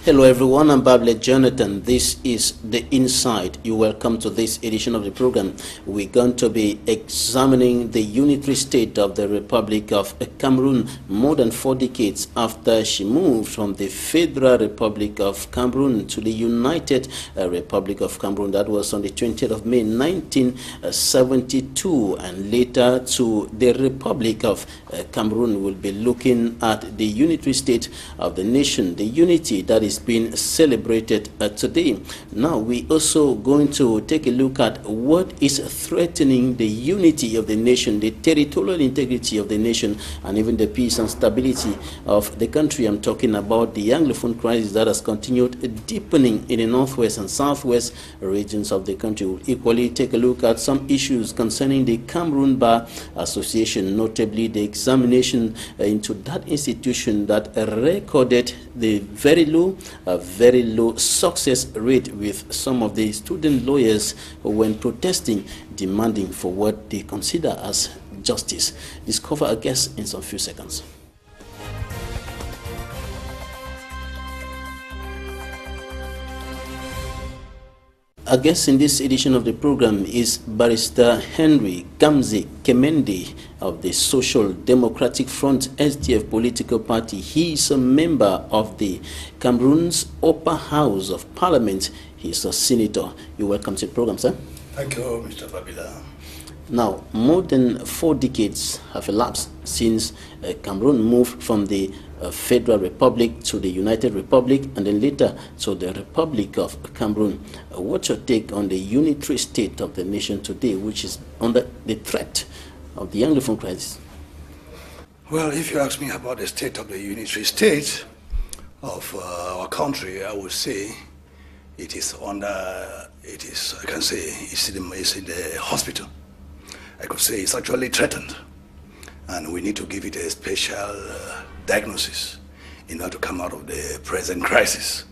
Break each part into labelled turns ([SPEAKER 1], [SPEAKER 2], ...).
[SPEAKER 1] Hello everyone, I'm Bablet Jonathan. This is The Inside. You're welcome to this edition of the program. We're going to be examining the unitary state of the Republic of Cameroon more than 4 decades after she moved from the Federal Republic of Cameroon to the United Republic of Cameroon. That was on the 20th of May 1972, and later to the Republic of Cameroon. We'll be looking at the unitary state of the nation, the unity that is being celebrated today. Now we also going to take a look at what is threatening the unity of the nation, the territorial integrity of the nation, and even the peace and stability of the country. I'm talking about the Anglophone crisis that has continued deepening in the northwest and southwest regions of the country. We'll equally take a look at some issues concerning the Cameroon Bar Association, notably the examination into that institution that recorded the very low success rate with some of the student lawyers when protesting, demanding for what they consider as justice. Discover our guest in some few seconds. Our guest in this edition of the program is Barrister GAMSEY KEMENDE of the Social Democratic Front SDF political party. He is a member of the Cameroon's upper house of parliament. He is a senator. You're welcome to the program, sir.
[SPEAKER 2] Thank you, Mr. Babila.
[SPEAKER 1] Now, more than 4 decades have elapsed since Cameroon moved from the Federal Republic to the United Republic and then later to the Republic of Cameroon. What's your take on the unitary state of the nation today, which is under the threat of the Anglophone crisis?
[SPEAKER 2] Well, if you ask me about the state of the unitary state of our country, I would say it is under, I can say, it's in the hospital. I could say it's actually threatened, and we need to give it a special diagnosis in order to come out of the present crisis.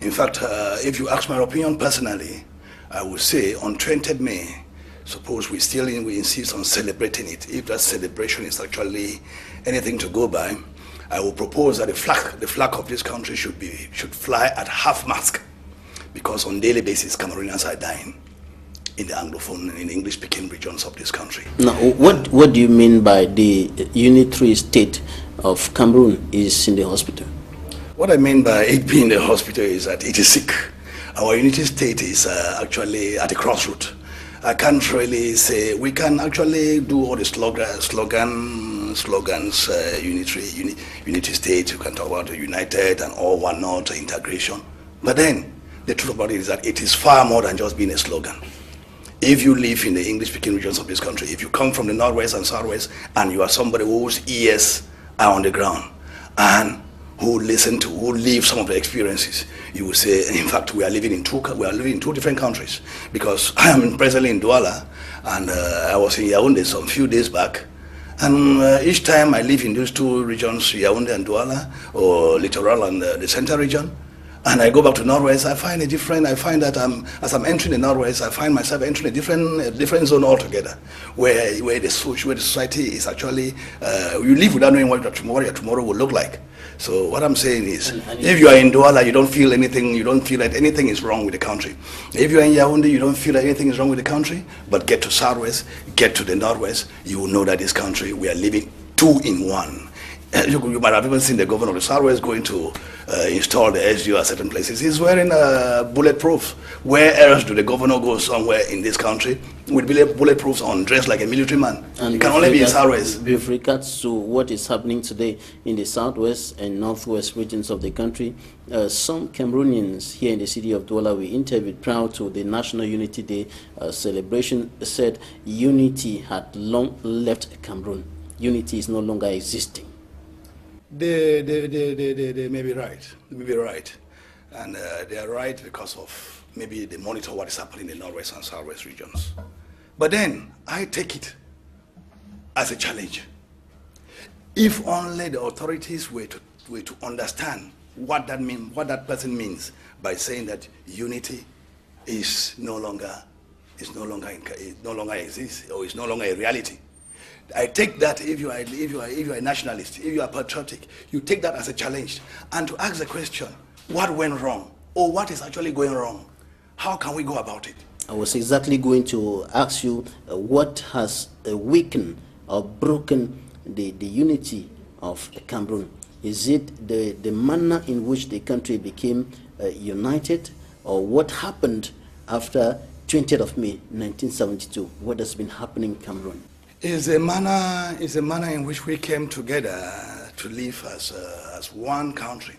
[SPEAKER 2] In fact, if you ask my opinion personally, I would say on 20th May, suppose we insist on celebrating it. If that celebration is actually anything to go by, I will propose that the flag of this country should fly at half-mast, because on a daily basis Cameroonians are dying in the Anglophone, in the English-speaking regions of this country. Now,
[SPEAKER 1] what do you mean by the unitary state of Cameroon is in the hospital?
[SPEAKER 2] What I mean by it being in the hospital is that it is sick. Our unity state is actually at a crossroad. I can't really say, we can actually do all the slogans, unity state, you can talk about the united and all whatnot, integration. But then, the truth about it is that it is far more than just being a slogan. If you live in the English-speaking regions of this country, if you come from the northwest and southwest, and you are somebody whose ears are on the ground, and who live some of the experiences, you will say, in fact, we are living in two different countries. Because I am presently in Douala, and I was in Yaoundé some few days back, and each time I live in those two regions, Yaoundé and Douala, or Littoral and the center region, and I go back to Northwest, I find that as I'm entering the Northwest, I find myself entering a different zone altogether, where the society is actually, you live without knowing what your tomorrow will look like. So what I'm saying is, if you are in Douala, you don't feel anything, you don't feel that anything is wrong with the country. If you are in Yaoundé, you don't feel that anything is wrong with the country, but get to Southwest, get to the Northwest, you will know that this country, we are living 2 in 1. You might have even seen the governor of the Southwest going to install the SDF at certain places. He's wearing bulletproof. Where else do the governor go somewhere in this country with bulletproofs on, dressed like a military man? And it can only be in Southwest.
[SPEAKER 1] With regards to what is happening today in the Southwest and Northwest regions of the country, some Cameroonians here in the city of Douala we interviewed prior to the National Unity Day celebration said unity had long left Cameroon. Unity is no longer existing.
[SPEAKER 2] They may be right. They may be right. And they are right because of maybe they monitor what is happening in the Northwest and Southwest regions. But then I take it as a challenge. If only the authorities were to understand what that person means by saying that unity is no longer exists, or is no longer a reality. I take that if you are a nationalist, if you are patriotic, you take that as a challenge, and to ask the question, what went wrong, or what is actually going wrong? How can we go about it?
[SPEAKER 1] I was exactly going to ask you what has weakened or broken the unity of Cameroon. Is it the manner in which the country became united, or what happened after 20th of May 1972? What has been happening in Cameroon?
[SPEAKER 2] Is a manner in which we came together to live as one country.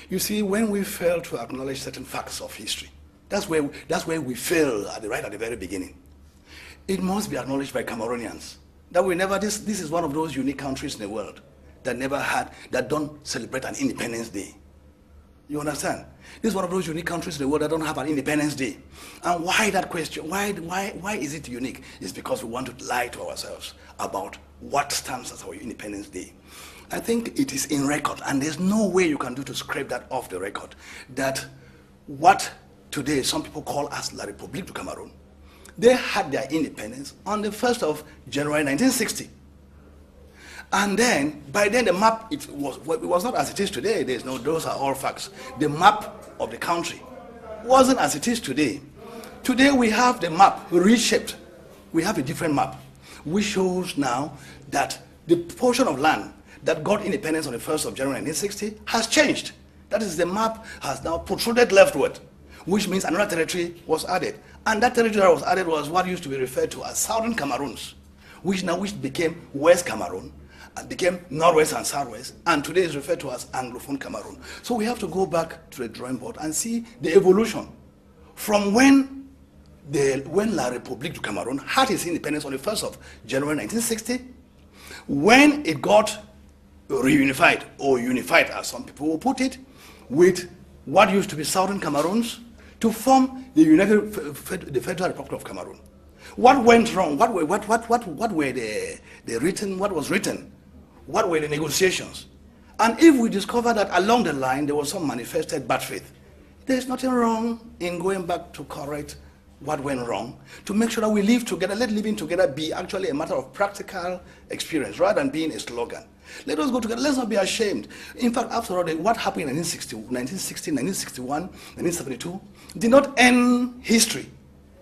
[SPEAKER 2] You see, when we fail to acknowledge certain facts of history, that's where we fail right at the very beginning. It must be acknowledged by Cameroonians that this is one of those unique countries in the world that don't celebrate an Independence Day. You understand? This is one of those unique countries in the world that don't have an Independence Day. And why that question? Why is it unique? It's because we want to lie to ourselves about what stands as our Independence Day. I think it is in record, and there's no way you can do to scrape that off the record, that what today some people call as La République du Cameroun, they had their independence on the 1st of January 1960. And then, by then the map, it was not as it is today. Those are all facts. The map of the country wasn't as it is today. Today we have the map reshaped. We have a different map, which shows now that the portion of land that got independence on the 1st of January 1960 has changed. That is, the map has now protruded leftward, which means another territory was added. And that territory that was added was what used to be referred to as Southern Cameroons, which became West Cameroon, and became Northwest and Southwest, and today is referred to as Anglophone Cameroon. So we have to go back to the drawing board and see the evolution from when La République du Cameroun had its independence on the 1st of January 1960, when it got reunified, or unified as some people will put it, with what used to be Southern Cameroons, to form the Federal Republic of Cameroon. What went wrong? What was written? What were the negotiations? And if we discover that along the line there was some manifested bad faith, there's nothing wrong in going back to correct what went wrong, to make sure that we live together. Let living together be actually a matter of practical experience rather than being a slogan. Let us go together. Let's not be ashamed. In fact, after all, what happened in 1960, 1961, 1972 did not end history.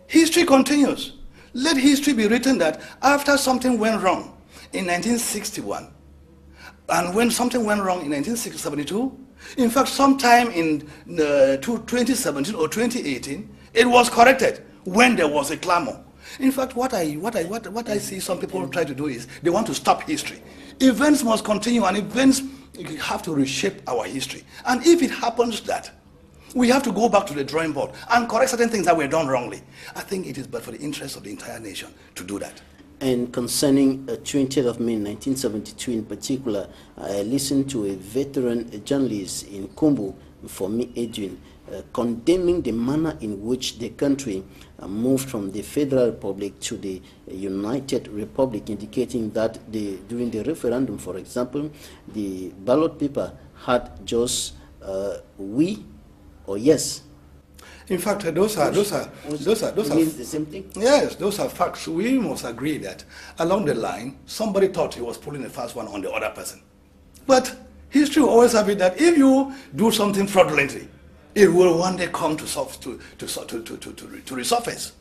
[SPEAKER 2] History continues. Let history be written that after something went wrong in 1961, and when something went wrong in 1972, in fact, sometime in 2017 or 2018, it was corrected when there was a clamor. In fact, what I see some people try to do is they want to stop history. Events must continue, and events have to reshape our history. And if it happens that we have to go back to the drawing board and correct certain things that were done wrongly, I think it is but for the interest of the entire nation to do that.
[SPEAKER 1] And concerning 20th of May 1972 in particular, I listened to a veteran journalist in Kumbu, for me, Edwin, condemning the manner in which the country moved from the Federal Republic to the United Republic, indicating that during the referendum, for example, the ballot paper had just we or yes.
[SPEAKER 2] In fact, those are
[SPEAKER 1] the same thing.
[SPEAKER 2] Yes, those are facts. We must agree that along the line, somebody thought he was pulling the first one on the other person. But history will always have it that if you do something fraudulently, it will one day come to resurface.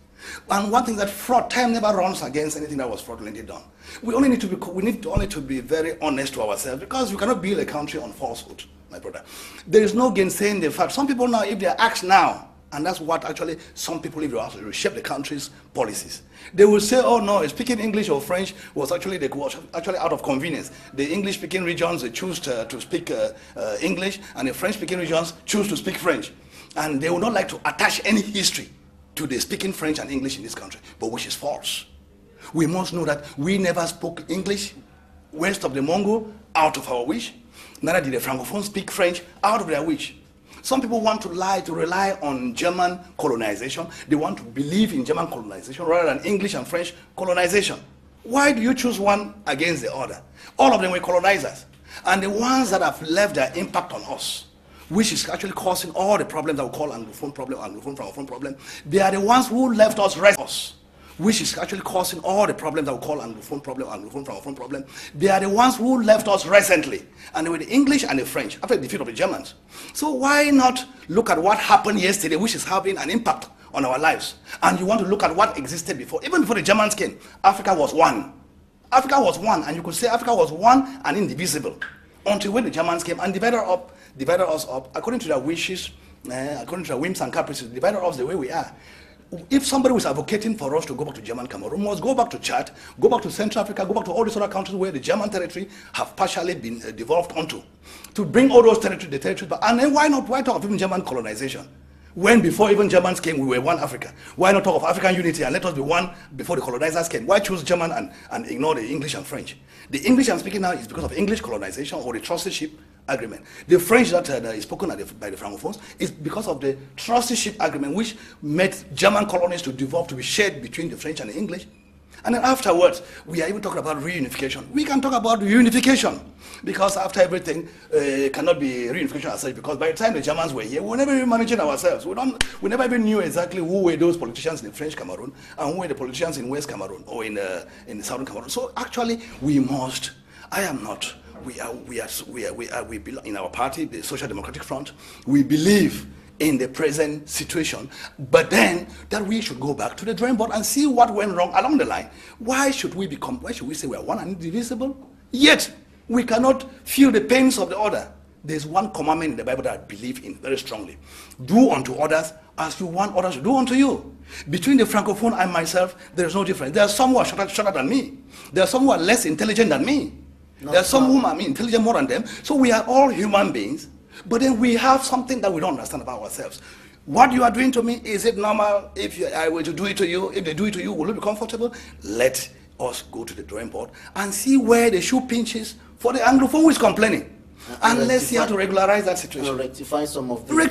[SPEAKER 2] And one thing that fraud, time never runs against anything that was fraudulently done. We need to be very honest to ourselves, because you cannot build a country on falsehood, my brother. There is no gainsaying the fact. Some people now, if they are asked now, and that's what actually some people, if you ask, reshape the country's policies. They will say, oh no, speaking English or French was actually out of convenience. The English-speaking regions, they choose to speak English, and the French-speaking regions choose to speak French. And they would not like to attach any history to the speaking French and English in this country, but which is false. We must know that we never spoke English west of the Mongo out of our wish. Neither did the Francophones speak French out of their wish. Some people want to rely on German colonization. They want to believe in German colonization rather than English and French colonization. Why do you choose one against the other? All of them were colonizers. And the ones that have left their impact on us, which is actually causing all the problems that we call Anglophone problem, Anglophone, Francophone problem, they are the ones who left us restless, which is actually causing all the problems that we call Anglophone problem, Anglophone, Francophone problem. They are the ones who left us recently, and they were the English and the French after the defeat of the Germans. So why not look at what happened yesterday, which is having an impact on our lives? And you want to look at what existed before. Even before the Germans came, Africa was one. Africa was one, and you could say Africa was one and indivisible until when the Germans came and divided us up according to their wishes, according to their whims and caprices, divided us the way we are. If somebody was advocating for us to go back to German Cameroon, must go back to Chad, go back to Central Africa, go back to all these other countries where the German territory have partially been devolved onto, to bring all those territories back. And then why talk of even German colonization? When before even Germans came, we were one Africa. Why not talk of African unity and let us be one before the colonizers came? Why choose German and ignore the English and French? The English I'm speaking now is because of English colonization or the trusteeship agreement. The French that is spoken by the Francophones is because of the trusteeship agreement, which made German colonies to devolve, to be shared between the French and the English. And then afterwards, we are even talking about reunification. We can talk about reunification because after everything, cannot be reunification as such, because by the time the Germans were here, we were never even managing ourselves. We never even knew exactly who were those politicians in French Cameroon and who were the politicians in West Cameroon or in Southern Cameroon. So actually, we must. I am not. We belong in our party, the Social Democratic Front. We believe in the present situation, but then that we should go back to the drawing board and see what went wrong along the line. Why should we say we are one and indivisible? Yet we cannot feel the pains of the other. There's one commandment in the Bible that I believe in very strongly. Do unto others as you want others to do unto you. Between the Francophone and myself, there is no difference. There are some who are shorter than me. There are some who are less intelligent than me. There are some whom I'm intelligent more than them. So we are all human beings, but then we have something that we don't understand about ourselves. What you are doing to me, is it normal? If I were to do it to you, if they do it to you, will you be comfortable? Let us go to the drawing board and see where the shoe pinches for the Anglophone who is complaining. And let's see how to regularize that situation.
[SPEAKER 1] Rectify some of the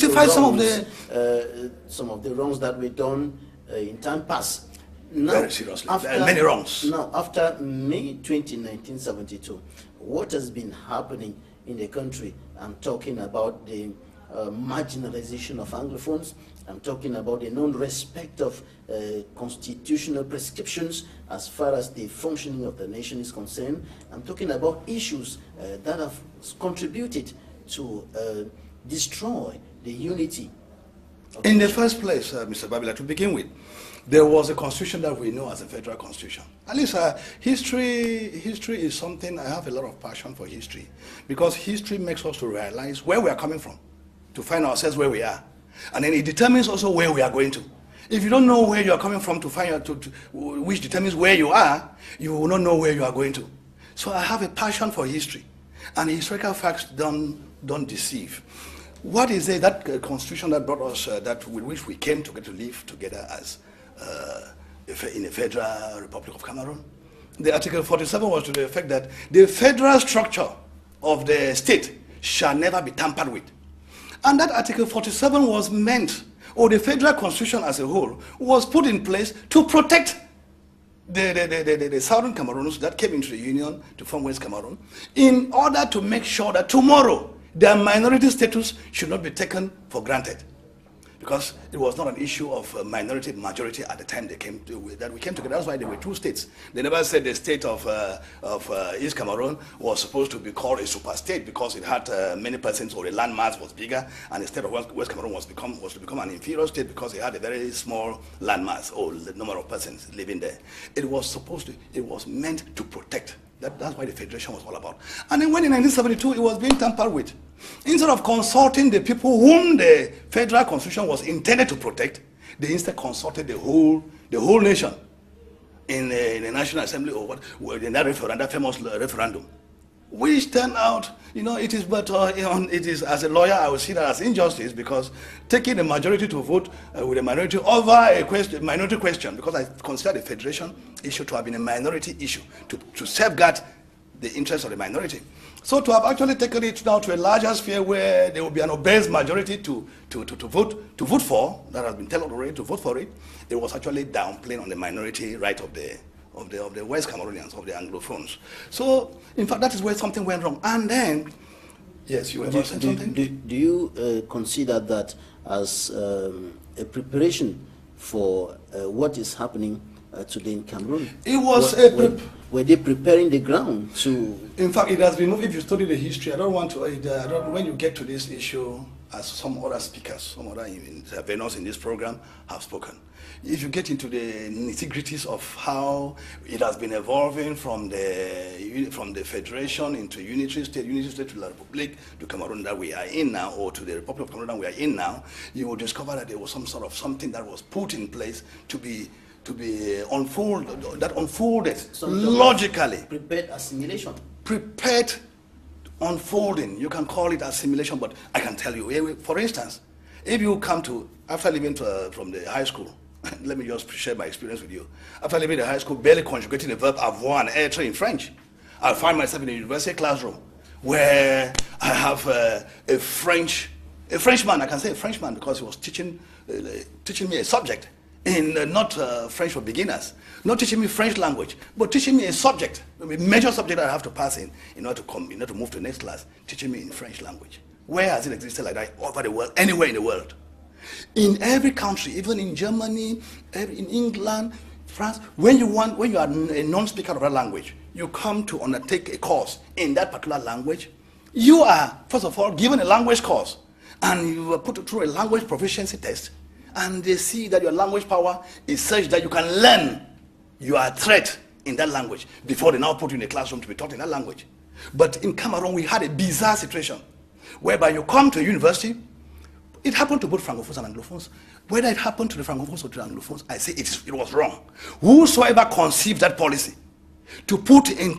[SPEAKER 1] wrongs that were done in time past.
[SPEAKER 2] Now, very seriously, many wrongs.
[SPEAKER 1] Now, after May 20, 1972, what has been happening in the country? I'm talking about the marginalization of Anglophones. I'm talking about the non-respect of constitutional prescriptions as far as the functioning of the nation is concerned. I'm talking about issues that have contributed to destroy the unity.
[SPEAKER 2] In the first place, Mr. Babila, to begin with, there was a constitution that we know as a federal constitution. At least history is something, I have a lot of passion for history, because history makes us to realize where we are coming from, to find ourselves where we are. And then it determines also where we are going to. If you don't know where you are coming from to find out, which determines where you are, you will not know where you are going to. So I have a passion for history, and historical facts don't deceive. What is it, that constitution that brought us, with which we came to get to live together as in the Federal Republic of Cameroon? The Article 47 was to the effect that the federal structure of the state shall never be tampered with. And that Article 47 was meant, or the federal constitution as a whole, was put in place to protect the Southern Cameroons that came into the Union to form West Cameroon, in order to make sure that tomorrow their minority status should not be taken for granted. Because it was not an issue of minority majority at the time that we came together. That's why there were two states. They never said the state of East Cameroon was supposed to be called a super state because it had many persons, or the land mass was bigger, and the state of West Cameroon was to become an inferior state because it had a very small land mass or the number of persons living there. It was meant to protect. That's why the federation was all about. And then when in 1972 it was being tampered with, instead of consulting the people whom the federal constitution was intended to protect, they instead consulted the whole nation in the National Assembly, or in that famous referendum, which turned out, it is better. It is, as a lawyer, I would see that as injustice, because taking the majority to vote with a minority over a minority question, because I consider the federation issue to have been a minority issue to safeguard the interests of the minority. So to have actually taken it now to a larger sphere where there will be an obese majority to vote for, that has been told already, to vote for it, it was actually downplaying on the minority right of the West Cameroonians, of the Anglophones. So in fact, that is where something went wrong. And then, yes, you were about to say something?
[SPEAKER 1] Do you consider that as a preparation for what is happening today in Cameroon?
[SPEAKER 2] It was
[SPEAKER 1] were they preparing the ground to...
[SPEAKER 2] In fact, it has been, if you study the history, I don't want to, when you get to this issue, as some other speakers, some other interveners in this program have spoken, if you get into the nitty-gritties of how it has been evolving from the federation into unitary state to La Republic, to Cameroon that we are in now, or to the Republic of Cameroon that we are in now, you will discover that there was some sort of something that was put in place to be unfolded, that unfolded logically.
[SPEAKER 1] Prepared assimilation.
[SPEAKER 2] Prepared unfolding. You can call it assimilation, but I can tell you, for instance, if you come to, after leaving from the high school, let me just share my experience with you. After leaving the high school, barely conjugating the verb avoir and être in French, I find myself in a university classroom where I have a Frenchman, I can say a Frenchman because he was teaching me a subject in not French for beginners, not teaching me French language, but teaching me a subject, a major subject that I have to pass in order to move to the next class, teaching me in French language. Where has it existed like that over the world, anywhere in the world? In every country, even in Germany, in England, France, when you are a non-speaker of that language, you come to undertake a course in that particular language, you are, first of all, given a language course, and you are put through a language proficiency test, and they see that your language power is such that you can learn your threat in that language before they now put you in a classroom to be taught in that language. But in Cameroon, we had a bizarre situation whereby you come to a university. It happened to both Francophones and Anglophones. Whether it happened to the Francophones or to the Anglophones, I say it was wrong. Whosoever conceived that policy to put in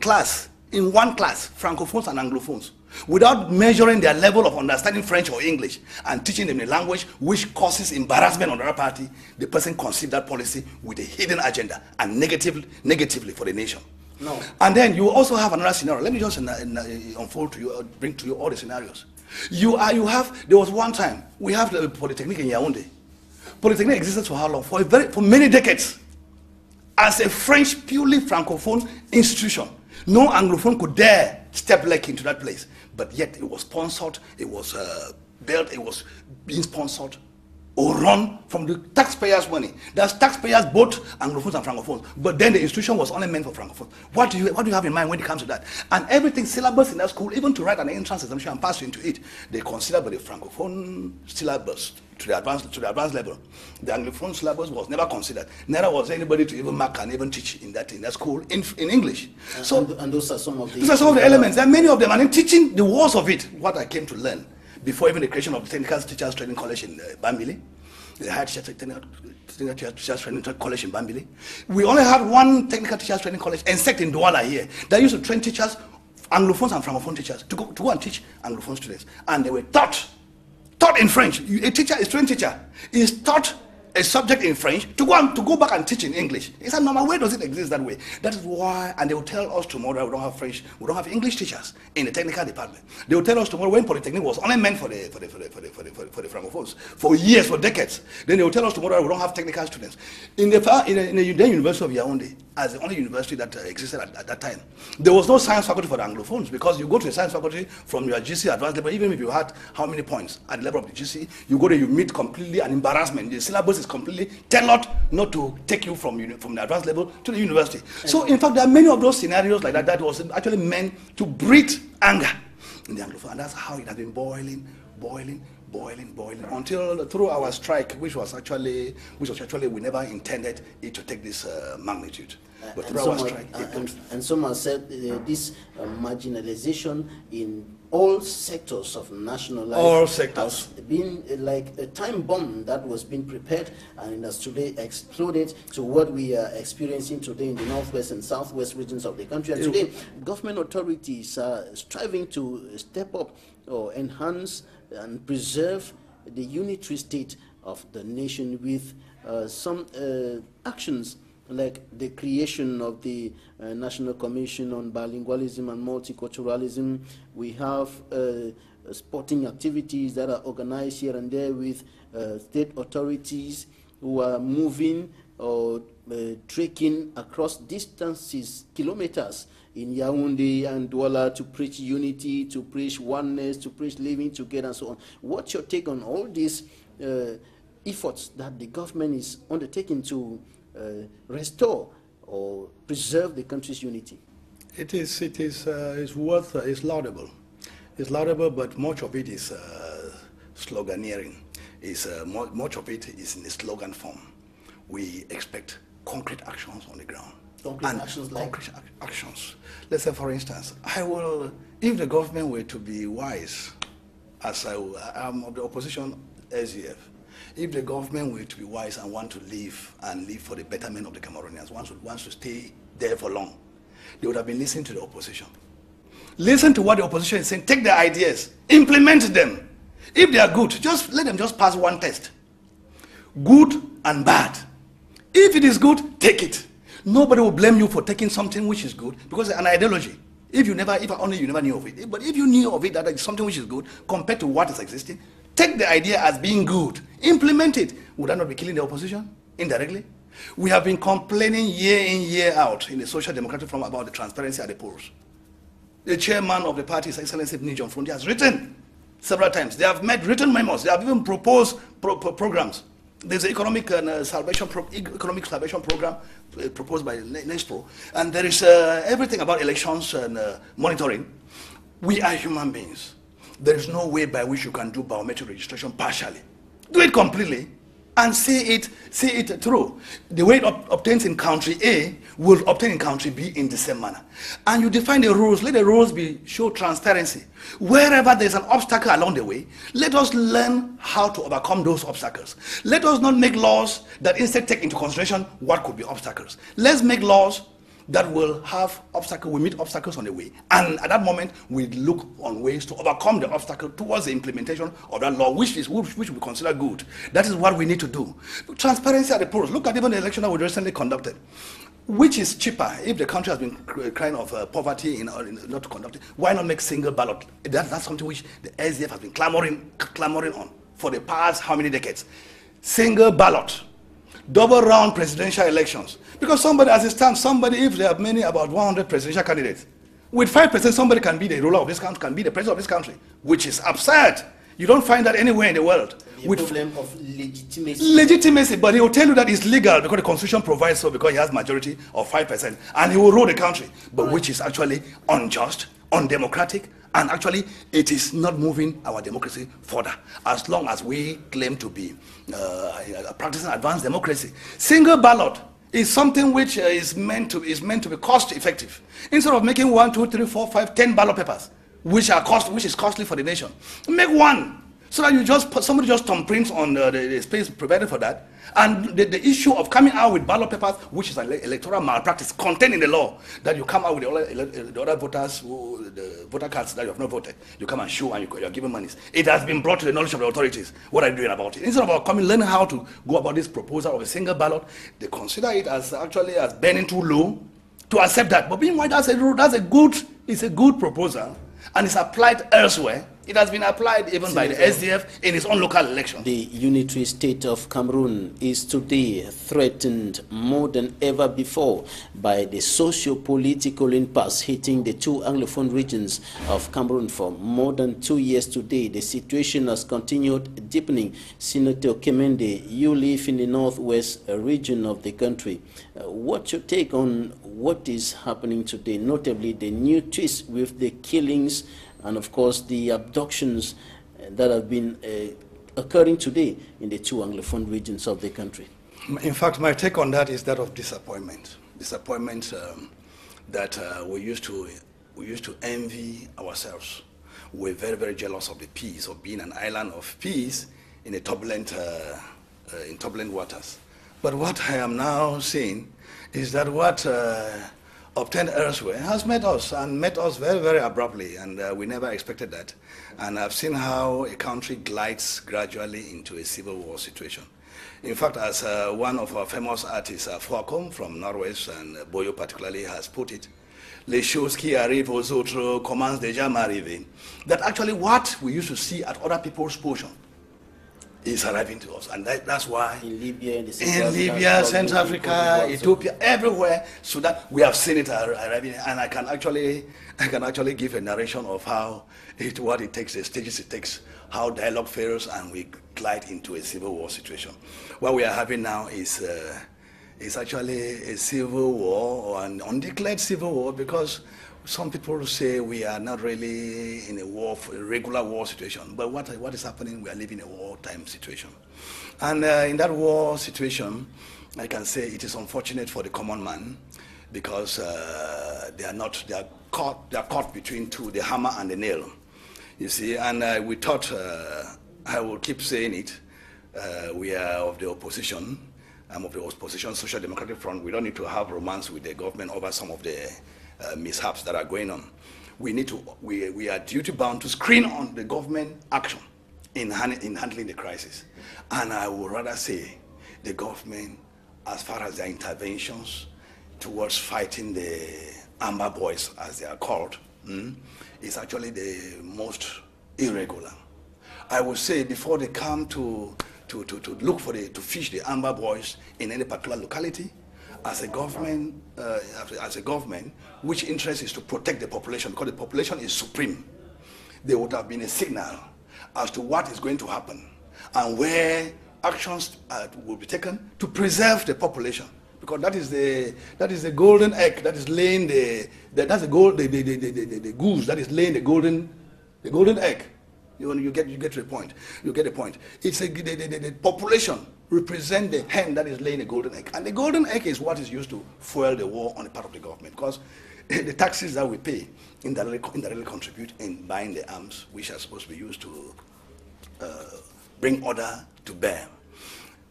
[SPEAKER 2] one class, Francophones and Anglophones, without measuring their level of understanding French or English and teaching them a language which causes embarrassment on the other party, the person conceived that policy with a hidden agenda and negatively for the nation.
[SPEAKER 1] No.
[SPEAKER 2] And then you also have another scenario. Let me just unfold to you, bring to you all the scenarios. There was one time, we have the Polytechnic in Yaoundé. Polytechnic existed for how long? For many decades. As a French, purely Francophone institution. No Anglophone could dare step leg into that place. But yet it was sponsored, it was built, it was being sponsored or run from the taxpayers' money. There's taxpayers, both Anglophones and Francophones, but then the institution was only meant for Francophones. What do you have in mind when it comes to that? And everything, syllabus in that school, even to write an entrance examination and pass you into it, they consider by the Francophone syllabus to the advanced level. The Anglophone syllabus was never considered. Neither was anybody to even mark and even teach in that school in English.
[SPEAKER 1] And those are some of the...
[SPEAKER 2] Those are some of the elements. There are many of them. And in teaching the worst of it, what I came to learn, before even the creation of the Technical Teachers Training College in Bambili, the Higher Technical Teachers Training College in Bambili, we only had one Technical Teachers Training College, except in Douala here, that used to train teachers, Anglophones and Francophone teachers, to go and teach Anglophone students. And they were taught in French. A trained teacher is taught a subject in French to go back and teach in English. It's a normal. Where does it exist that way? That is why, and they will tell us tomorrow we don't have French, we don't have English teachers in the technical department. They will tell us tomorrow when Polytechnic was only meant for the Francophones for years, for decades. Then they will tell us tomorrow we don't have technical students. In the then University of Yaoundé, as the only university that existed at that time, there was no science faculty for the Anglophones, because you go to the science faculty from your GC advanced level, even if you had how many points at the level of the GC, you go there, you meet completely an embarrassment. The syllabus is completely tailored not to take you from the advanced level to the university. So in fact, there are many of those scenarios like that was actually meant to breed anger in the Anglophone, and that's how it has been boiling until through our strike, which was actually we never intended it to take this magnitude. But through our strike,
[SPEAKER 1] and some have said this marginalization in all sectors of national life has been like a time bomb that was being prepared, and it has today exploded to what we are experiencing today in the northwest and southwest regions of the country. And today, government authorities are striving to step up or enhance and preserve the unitary state of the nation with some actions like the creation of the National Commission on Bilingualism and Multiculturalism. We have sporting activities that are organized here and there with state authorities who are moving or trekking across distances, kilometers, in Yaoundé and Douala to preach unity, to preach oneness, to preach living together, and so on. What's your take on all these efforts that the government is undertaking to restore or preserve the country's unity?
[SPEAKER 2] It's laudable. It's laudable, but much of it is sloganeering. Much of it is in the slogan form. We expect concrete actions on the ground. Concrete actions. Let's say, for instance, if the government were to be wise, as I'm of the opposition SDF, if the government were to be wise and want to live for the betterment of the Cameroonians, wants to stay there for long, they would have been listening to the opposition. Listen to what the opposition is saying, take their ideas, implement them. If they are good, just let them just pass one test. Good and bad. If it is good, take it. Nobody will blame you for taking something which is good because it's an ideology. If only you never knew of it. But if you knew of it, that is something which is good compared to what is existing, take the idea as being good, implement it. Would that not be killing the opposition indirectly? We have been complaining year in, year out in the Social Democratic Forum about the transparency at the polls. The chairman of the party, His Excellency John Fundi, has written several times. They have made written memos. They have even proposed programs. There's an economic salvation program proposed by NESPRO, and there is everything about elections and monitoring. We are human beings. There is no way by which you can do biometric registration partially. Do it completely and see it through. The way it obtains in country A will obtain in country B in the same manner. And you define the rules. Let the rules show transparency. Wherever there's an obstacle along the way, let us learn how to overcome those obstacles. Let us not make laws that instead take into consideration what could be obstacles. Let's make laws that will meet obstacles on the way. And at that moment, we look on ways to overcome the obstacle towards the implementation of that law, which we consider good. That is what we need to do. Transparency at the polls. Look at even the election that we recently conducted. Which is cheaper? If the country has been crying of poverty in not to conduct it, why not make single ballot? That's something which the SDF has been clamoring on for the past how many decades? Single ballot. Double round presidential elections. Because somebody, as it stands, if there are about 100 presidential candidates, with 5%, somebody can be the ruler of this country, can be the president of this country, which is absurd. You don't find that anywhere in the world.
[SPEAKER 1] The problem of legitimacy.
[SPEAKER 2] Legitimacy, but he will tell you that it's legal because the constitution provides so, because he has majority of 5%, and he will rule the country, but which is actually unjust, undemocratic, and actually it is not moving our democracy further as long as we claim to be practicing advanced democracy. Single ballot is something which is meant to be cost effective. Instead of making 1, 2, 3, 4, 5, 10 ballot papers, which is costly for the nation, make one so that somebody just thumbprints on the space provided for that. And the issue of coming out with ballot papers, which is an electoral malpractice contained in the law, that you come out with the other voters, the voter cards that you have not voted, you come and show and you are given monies. It has been brought to the knowledge of the authorities. What are you doing about it? Instead of learning how to go about this proposal of a single ballot, they consider it as burning too low to accept that. But meanwhile, it's a good proposal, and it's applied elsewhere. It has been applied even by the SDF in its own local elections.
[SPEAKER 1] The unitary state of Cameroon is today threatened more than ever before by the socio-political impasse hitting the two Anglophone regions of Cameroon for more than 2 years today. The situation has continued deepening. Senator KEMENDE, you live in the northwest region of the country. What's your take on what is happening today, notably the new twist with the killings and of course the abductions that have been occurring today in the two Anglophone regions of the country?
[SPEAKER 2] In fact, my take on that is that of disappointment. Disappointment that we used to envy ourselves. We're very, very jealous of the peace, of being an island of peace in a turbulent waters. But what I am now seeing is that what obtained elsewhere has met us very, very abruptly, and we never expected that. And I've seen how a country glides gradually into a civil war situation. In fact, as one of our famous artists, Fuakom from Norwest and Boyo particularly, has put it, les choses qui arrivent aux autres commencent déjà à m'arriver. That actually what we used to see at other people's portion is arriving to us, and that's why
[SPEAKER 1] in Libya,
[SPEAKER 2] Central Africa, Ethiopia, everywhere, so that we have seen it arriving. And I can actually give a narration of what it takes, the stages it takes, how dialogue fails, and we glide into a civil war situation. What we are having now is is actually a civil war or an undeclared civil war, because some people say we are not really in a war, a regular war situation. But what is happening? We are living in a wartime situation. And in that war situation, I can say it is unfortunate for the common man, because they are caught between the hammer and the nail. You see, and we thought, I will keep saying it, we are of the opposition. I'm of the opposition, Social Democratic Front. We don't need to have romance with the government over some of the mishaps that are going on. We are duty bound to screen on the government action in handling the crisis. And I would rather say the government, as far as their interventions towards fighting the Amber Boys, as they are called, is actually the most irregular. I would say before they come to fish the Amber Boys in any particular locality, as a government, which interest is to protect the population, because the population is supreme. There would have been a signal as to what is going to happen and where actions will be taken to preserve the population, because that is the golden egg that is laying the goose that is laying the golden egg. You get to the point. You get the point. It's the population represent the hen that is laying a golden egg, and the golden egg is what is used to fuel the war on the part of the government, because the taxes that we pay indirectly contribute in buying the arms, which are supposed to be used to bring order to bear.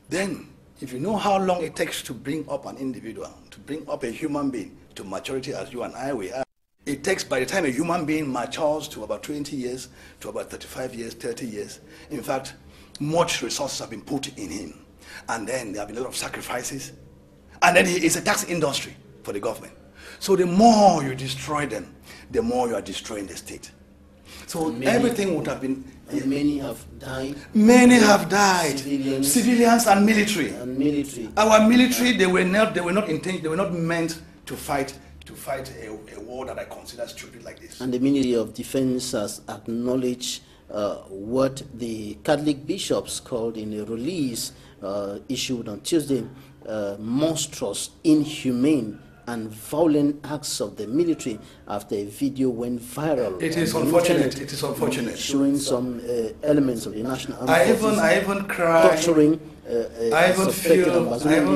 [SPEAKER 2] Then, if you know how long it takes to bring up an individual, to bring up a human being to maturity, as you and I we are, it takes, by the time a human being matures, to about 20 years, to about 35 years, 30 years. In fact, much resources have been put in him. And then there have been a lot of sacrifices. And then it's a tax industry for the government. So the more you destroy them, the more you are destroying the state. So everything would have been...
[SPEAKER 1] And many have died.
[SPEAKER 2] Many have died. Civilians and military. Our military, they were not meant to fight a war that I consider stupid like this.
[SPEAKER 1] And the Ministry of Defense has acknowledged what the Catholic bishops called in a release issued on Tuesday, monstrous, inhumane, and violent acts of the military after a video went viral.
[SPEAKER 2] It is unfortunate. It is unfortunate.
[SPEAKER 1] Showing some elements of the national armed
[SPEAKER 2] I even cry.
[SPEAKER 1] Torturing.
[SPEAKER 2] I even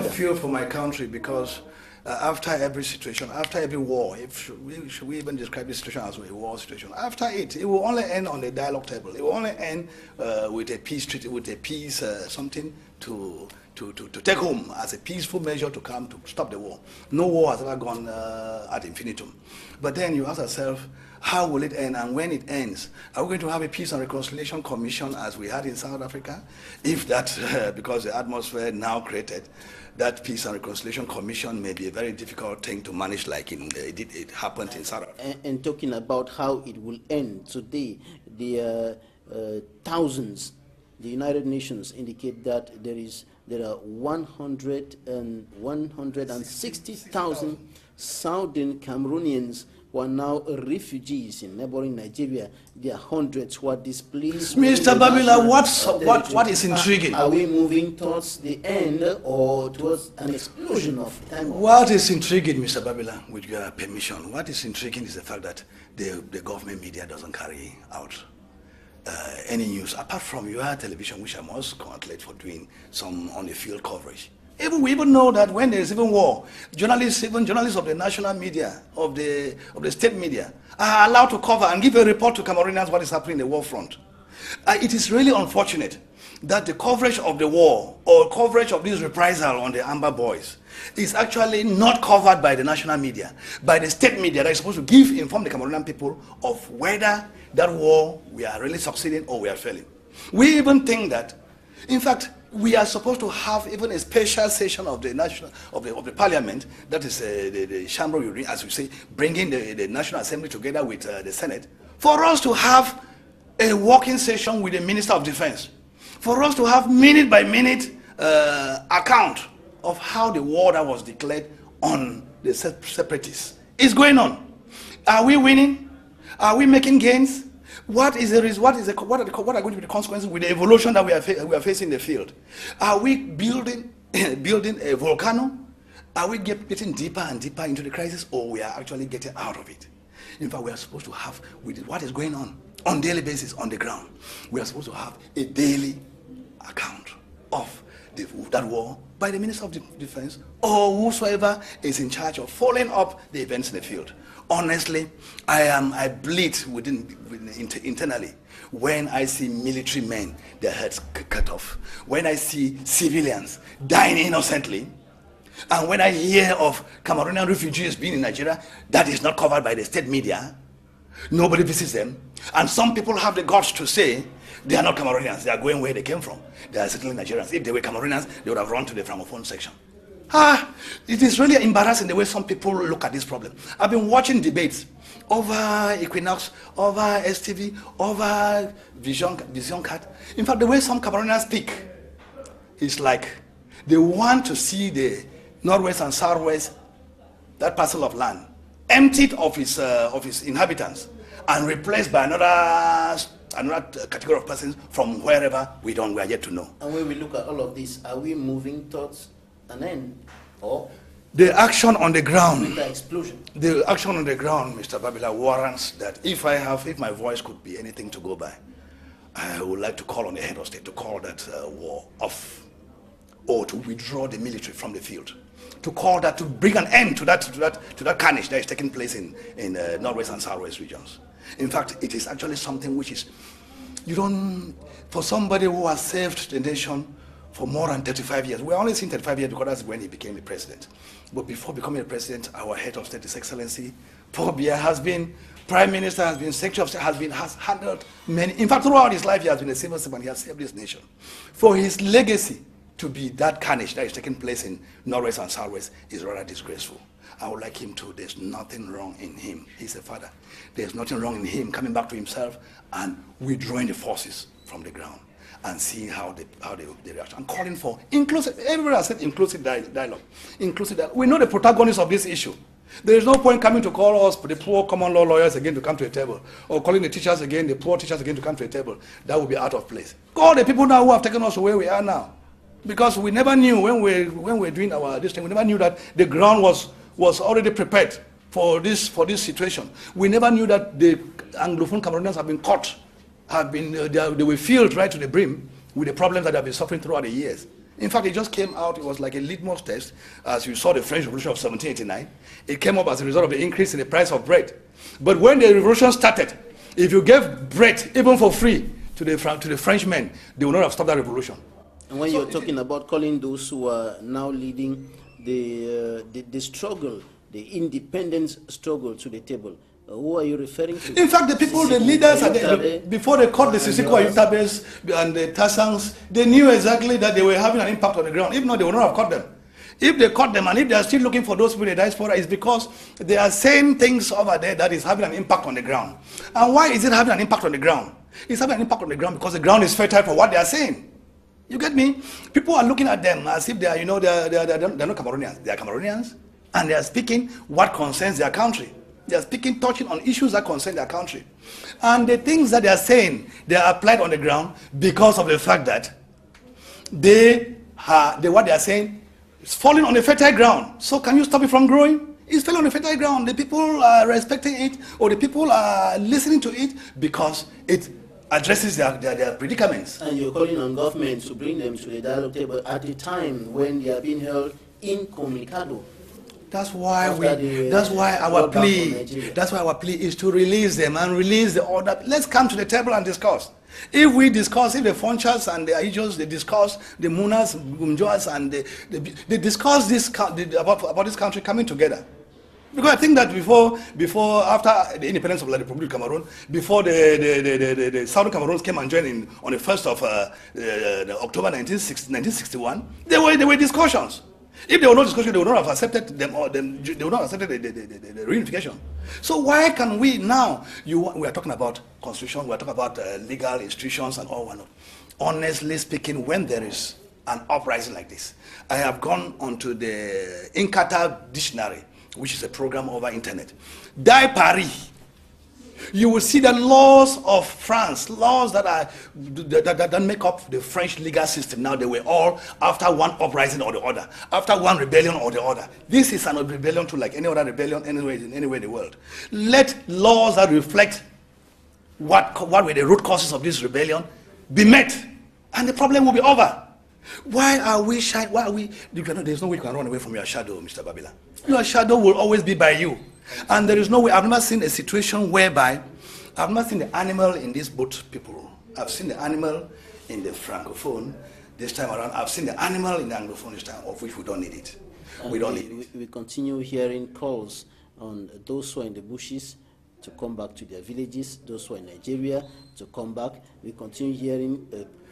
[SPEAKER 2] feel for my country, because after every situation, after every war, should we even describe this situation as a war situation? After it will only end on the dialogue table. It will only end with a peace treaty, with a peace something to take home as a peaceful measure to come to stop the war. No war has ever gone ad infinitum. But then you ask yourself, how will it end? And when it ends, are we going to have a Peace and Reconciliation Commission as we had in South Africa? If that, because the atmosphere now created, that Peace and Reconciliation Commission may be a very difficult thing to manage, like it happened in South Africa.
[SPEAKER 1] And talking about how it will end today, the thousands, the United Nations indicate that there are 160,000 Southern Cameroonians who are now refugees in neighboring Nigeria. There are hundreds who are displaced.
[SPEAKER 2] Mr. Babila, what is intriguing?
[SPEAKER 1] Are we moving towards the end or towards an explosion of time?
[SPEAKER 2] What is intriguing, Mr. Babila, with your permission, what is intriguing is the fact that the government media doesn't carry out any news, apart from your television, which I must congratulate for doing some on-the-field coverage. We even know that when there is even war, journalists of the national media, of the state media, are allowed to cover and give a report to Cameroonians what is happening in the war front. It is really unfortunate that the coverage of the war or coverage of this reprisal on the Amber Boys is actually not covered by the national media, by the state media that is supposed to inform the Cameroonian people of whether that war we are really succeeding or we are failing. We even think that, in fact, we are supposed to have even a special session of the the parliament, that is the chamber, as we say, bringing the National Assembly together with the Senate, for us to have a working session with the Minister of Defense, for us to have minute by minute account of how the war that was declared on the separatists is going on. Are we winning? Are we making gains? What are going to be the consequences with the evolution that we are facing in the field? Are we building a volcano? Are we getting deeper and deeper into the crisis, or we are actually getting out of it? In fact, we are supposed to have, with what is going on daily basis on the ground, we are supposed to have a daily account of that war by the Minister of Defense or whosoever is in charge of following up the events in the field. Honestly, I bleed internally when I see military men, their heads cut off, when I see civilians dying innocently, and when I hear of Cameroonian refugees being in Nigeria that is not covered by the state media. Nobody visits them, and some people have the guts to say they are not Cameroonians, they are going where they came from, they are settling Nigerians. If they were Cameroonians, they would have run to the Francophone section. It is really embarrassing the way some people look at this problem. I've been watching debates over Equinox, over STV, over Vision Card. In fact, the way some Cameroonians speak is like they want to see the Northwest and Southwest, that parcel of land, emptied of its inhabitants and replaced by another category of persons from wherever we are yet to know.
[SPEAKER 1] And when we look at all of this, are we moving towards an end, or
[SPEAKER 2] the action on the ground?
[SPEAKER 1] With the explosion.
[SPEAKER 2] The action on the ground, Mr. Babila, warrants that if my voice could be anything to go by, I would like to call on the head of state to call that war off, or to withdraw the military from the field, to call that, to bring an end to that carnage that is taking place in Northwest and Southwest regions. In fact, it is actually something which is, for somebody who has saved the nation for more than 35 years, we're only seeing 35 years because that's when he became the president. But before becoming a president, our head of state, His Excellency Paul Biya, has been Prime Minister, has been Secretary of State, has handled many. In fact, throughout his life, he has been a civil servant. He has saved this nation. For his legacy to be that carnage that is taking place in Northwest and Southwest is rather disgraceful. I would like him to, there's nothing wrong in him. He's a father. There's nothing wrong in him coming back to himself and withdrawing the forces from the ground and seeing how they react. I'm calling for inclusive, everybody has said inclusive dialogue. Inclusive dialogue. We know the protagonists of this issue. There is no point coming to call us, the poor common law lawyers again to come to a table, or calling the teachers again, the poor teachers again to come to a table. That would be out of place. Call the people now who have taken us to where we are now. Because we never knew when we're doing this thing, we never knew that the ground was already prepared for this situation. We never knew that the Anglophone Cameroonians have been caught, they were filled right to the brim with the problems that they have been suffering throughout the years. In fact, it just came out, it was like a litmus test, as you saw the French Revolution of 1789. It came up as a result of the increase in the price of bread. But when the revolution started, if you gave bread, even for free, to the Frenchmen, they would not have stopped that revolution.
[SPEAKER 1] And when you're talking about calling those who are now leading the struggle, the independence struggle to the table, who are you referring to?
[SPEAKER 2] In fact, the people, the leaders, before they caught the Sisiko Ayutabes and the Tassangs, they knew exactly that they were having an impact on the ground. If not, they would not have caught them. If they caught them, and if they are still looking for those people in the diaspora, it's because they are saying things over there that is having an impact on the ground. And why is it having an impact on the ground? It's having an impact on the ground because the ground is fertile for what they are saying. You get me? People are looking at them as if they are, they're not Cameroonians. They are Cameroonians, and they are speaking what concerns their country. They are speaking, touching on issues that concern their country. And the things that they are saying, they are applied on the ground because of the fact that what they are saying is falling on a fertile ground. So can you stop it from growing? It's falling on a fertile ground. The people are respecting it, or the people are listening to it because it addresses their predicaments.
[SPEAKER 1] And you're calling on government to bring them to the dialogue table at the time when they are being held incommunicado.
[SPEAKER 2] That's why our plea is to release them and release the order. Let's come to the table and discuss. If the Fonchas and the Aijos, they discuss, the Munas, Gumjoas, and they discuss about this country coming together. Because I think that after the independence of the Republic of Cameroon, before the Southern Cameroons came and joined on the 1st of October 1961, there were discussions. If there were no discussion, they would not have accepted them, or they would not have accepted the reunification. So why can we now? We are talking about constitution, we are talking about legal institutions and all whatnot. Honestly speaking, when there is an uprising like this, I have gone onto the Inkata dictionary, which is a program over internet. Die Paris. You will see the laws of France, laws that make up the French legal system. Now they were all after one uprising or the other, after one rebellion or the other. This is an rebellion to like any other rebellion anywhere in the world. Let laws that reflect what were the root causes of this rebellion be met, and the problem will be over. Why are we shy? Why are we? There's no way you can run away from your shadow, Mr. Babila. Your shadow will always be by you. And there is no way. I've never seen a situation whereby, I've not seen the animal in these boat people. I've seen the animal in the Francophone this time around. I've seen the animal in the Anglophone this time, of which we don't need it. We don't need it.
[SPEAKER 1] We continue hearing calls on those who are in the bushes to come back to their villages, those who are in Nigeria to come back. We continue hearing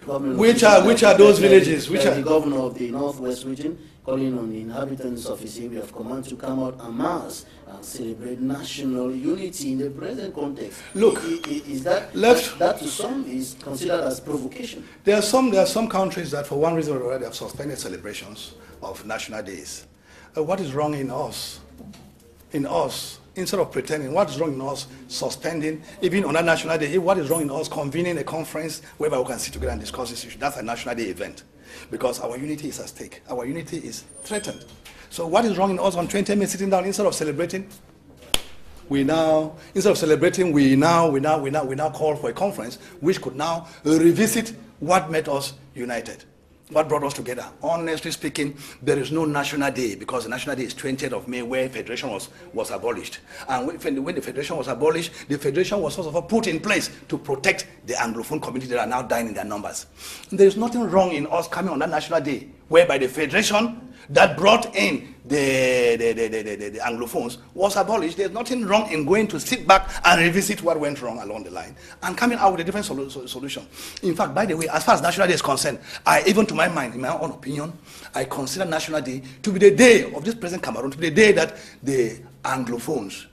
[SPEAKER 2] which are those villages? Which are
[SPEAKER 1] the governor of the Northwest region calling on the inhabitants of his area of command to come out en masse and celebrate national unity in the present context.
[SPEAKER 2] Look,
[SPEAKER 1] is that to some is considered as provocation?
[SPEAKER 2] There are some countries that for one reason or another have suspended celebrations of national days. What is wrong in us? In us? Instead of pretending, what is wrong in us suspending, even on a national day, what is wrong in us convening a conference whereby we can sit together and discuss this issue? That's a national day event, because our unity is at stake. Our unity is threatened. So what is wrong in us on 20 May sitting down instead of celebrating? Instead of celebrating, we now call for a conference which could now revisit what made us united. What brought us together? Honestly speaking, there is no national day, because the national day is 20th of May, where federation was abolished. And when the federation was abolished, the federation was first of all put in place to protect the Anglophone community that are now dying in their numbers. There is nothing wrong in us coming on that national day, whereby the federation that brought in the Anglophones was abolished. There's nothing wrong in going to sit back and revisit what went wrong along the line and coming out with a different solution. In fact, by the way, as far as National Day is concerned, even to my mind, in my own opinion, I consider National Day to be the day of this present Cameroon, to be the day that the Anglophones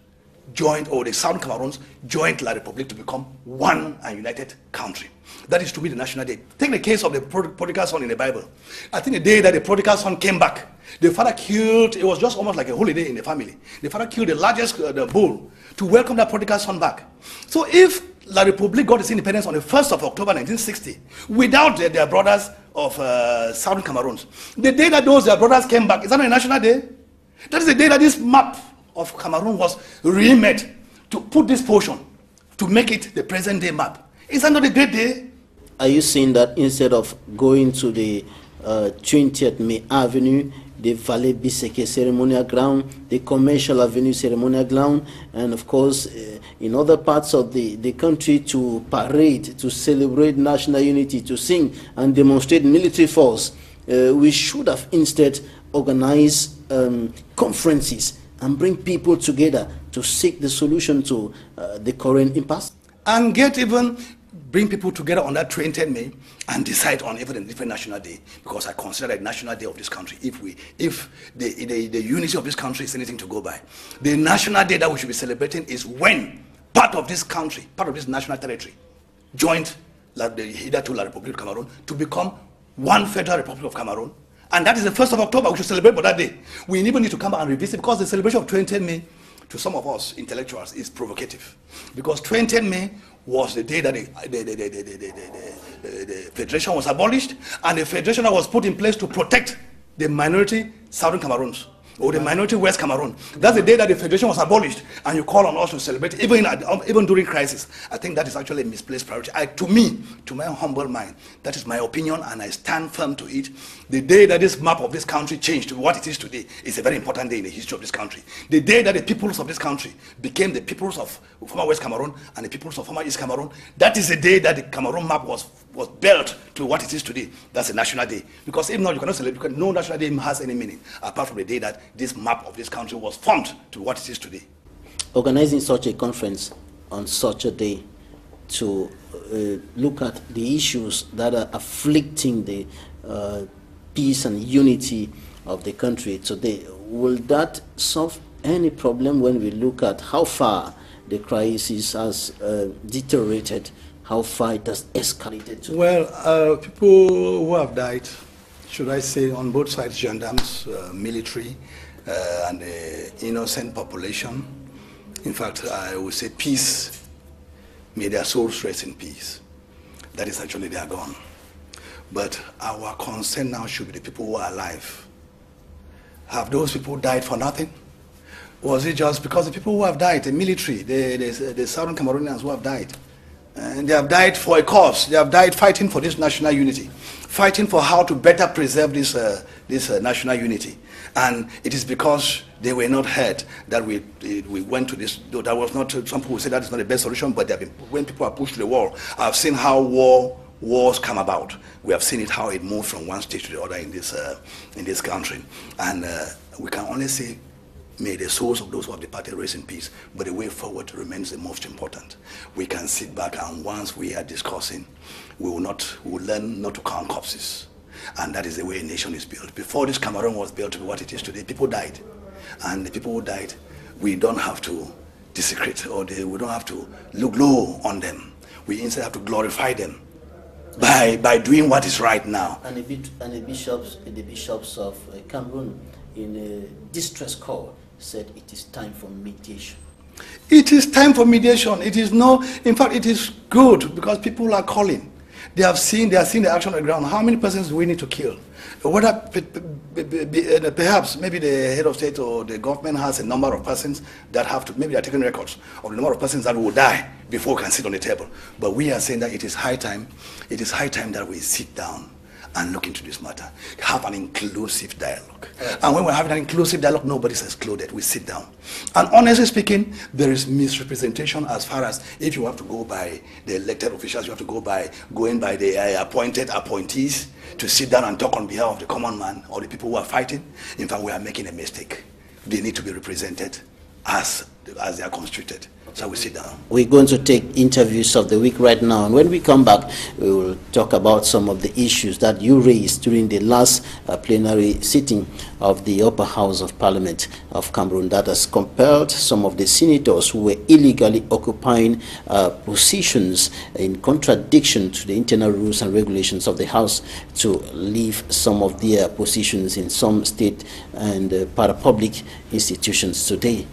[SPEAKER 2] joined, or the Southern Cameroons joined La Republic to become one and united country. That is to be the national day. Take the case of the prodigal son in the Bible. I think the day that the prodigal son came back, the father killed, it was just almost like a holiday in the family. The father killed the largest bull to welcome that prodigal son back. So if La Republic got its independence on the 1st of October 1960, without their brothers of Southern Cameroons, the day that their brothers came back, is that a national day? That is the day that this map of Cameroon was remade to put this portion, to make it the present day map. Is that not a great day?
[SPEAKER 1] Are you saying that instead of going to the 20th May Avenue, the Valley Biseke ceremonial ground, the Commercial Avenue ceremonial ground, and of course in other parts of the country to parade, to celebrate national unity, to sing and demonstrate military force, we should have instead organized conferences and bring people together to seek the solution to the current impasse?
[SPEAKER 2] And bring people together on that 20th May and decide on even a different national day, because I consider that national day of this country, if the unity of this country is anything to go by, the national day that we should be celebrating is when part of this country, part of this national territory, joined hitherto La Republic of Cameroon to become one federal Republic of Cameroon. And that is the 1st of October. We should celebrate for that day. We even need to come back and revisit, because the celebration of 20th May, to some of us intellectuals, is provocative. Because 20th May was the day that the federation was abolished, and the federation was put in place to protect the minority Southern Cameroons, or the minority West Cameroon. That's the day that the federation was abolished, and you call on us to celebrate, even during crisis. I think that is actually a misplaced priority. To me, to my humble mind, that is my opinion, and I stand firm to it. The day that this map of this country changed to what it is today is a very important day in the history of this country. The day that the peoples of this country became the peoples of former West Cameroon and the peoples of former East Cameroon, that is the day that the Cameroon map was built to what it is today. That's a national day. Because if not, you cannot celebrate, because no national day has any meaning apart from the day that this map of this country was formed to what it is today.
[SPEAKER 1] Organizing such a conference on such a day to look at the issues that are afflicting the peace and unity of the country today, will that solve any problem when we look at how far the crisis has deteriorated, how far it has escalated?
[SPEAKER 2] Well, people who have died, should I say, on both sides, gendarmes, military, and the innocent population. In fact, I would say peace may their souls rest in peace. That is actually, they are gone. But our concern now should be the people who are alive. Have those people died for nothing? Was it just because the people who have died, the military, the Southern Cameroonians who have died, and they have died for a cause. They have died fighting for this national unity, fighting for how to better preserve this national unity. And it is because they were not heard that we went to this. That was not, some people say that is not the best solution, but when people are pushed to the wall, I've seen how wars come about. We have seen it, how it moved from one state to the other in this country. And we can only say, may the souls of those who have departed rest in peace, but the way forward remains the most important. We can sit back, and once we are discussing, we will learn not to count corpses. And that is the way a nation is built. Before this Cameroon was built to be what it is today, people died. And the people who died, we don't have to desecrate, or we don't have to look low on them. We instead have to glorify them by doing what is right now.
[SPEAKER 1] And the bishops of Cameroon, in a distress call, said it is time for mediation.
[SPEAKER 2] It is time for mediation. It is in fact, it is good because people are calling. They are seeing the action on the ground. How many persons do we need to kill? Whether perhaps maybe the head of state or the government has a number of persons that have to, maybe they are taking records of the number of persons that will die before we can sit on the table. But we are saying that it is high time that we sit down and look into this matter, have an inclusive dialogue. And when we're having an inclusive dialogue, nobody's excluded. We sit down. And honestly speaking, there is misrepresentation as far as if you have to go by the elected officials, you have to go in by the appointed appointees to sit down and talk on behalf of the common man or the people who are fighting. In fact, we are making a mistake. They need to be represented as they are constituted. So we sit down.
[SPEAKER 1] We're going to take interviews of the week right now, and when we come back, we will talk about some of the issues that you raised during the last plenary sitting of the Upper House of Parliament of Cameroon that has compelled some of the senators who were illegally occupying positions in contradiction to the internal rules and regulations of the House to leave some of their positions in some state and para-public institutions today.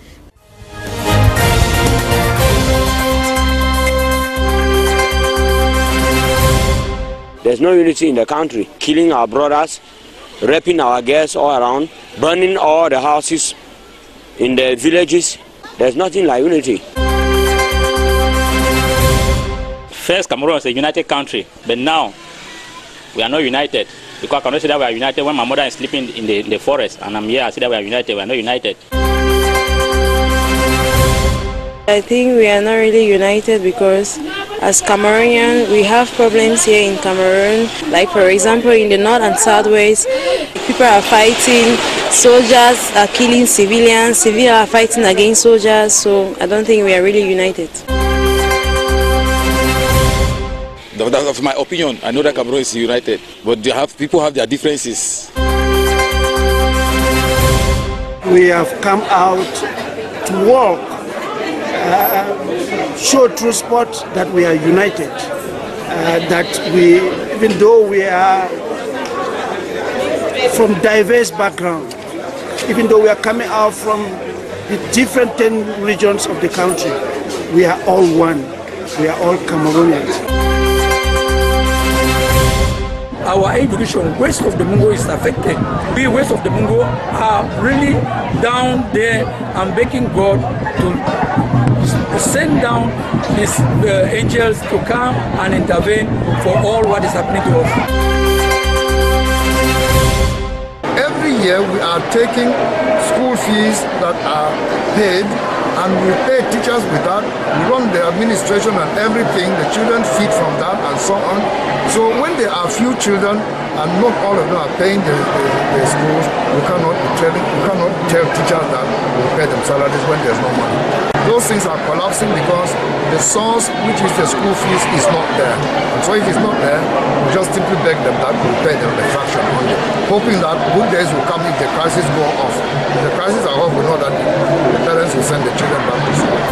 [SPEAKER 3] There's no unity in the country. Killing our brothers, raping our girls all around, burning all the houses in the villages. There's nothing like unity.
[SPEAKER 4] First, Cameroon was a united country, but now we are not united. Because I cannot say that we are united when my mother is sleeping in the forest, and I'm here, I say that we are united. We are not united.
[SPEAKER 5] I think we are not really united because as Cameroonians, we have problems here in Cameroon. Like for example, in the north and southwest, people are fighting, soldiers are killing civilians, civilians are fighting against soldiers, so I don't think we are really united.
[SPEAKER 6] That's my opinion. I know that Cameroon is united, but people have their differences.
[SPEAKER 7] We have come out to work. Show true spot that we are united, that even though we are from diverse backgrounds, even though we are coming out from the different 10 regions of the country, we are all one. We are all Cameroonians.
[SPEAKER 8] Our division west of the Mungo is affected. We west of the Mungo are really down there and begging God to send down these angels to come and intervene for all what is happening to us.
[SPEAKER 9] Every year we are taking school fees that are paid, and we pay teachers with that. We run the administration and everything. The children feed from that and so on. So when there are few children and not all of them are paying the schools, we cannot tell teachers that we pay them salaries when there's no money. Those things are collapsing because the source, which is the school fees, is not there. And so if it's not there, we just simply beg them that we pay them the fraction only, hoping that good days will come if the crisis go off. If the crisis are off, we know that the parents will send the children back to school.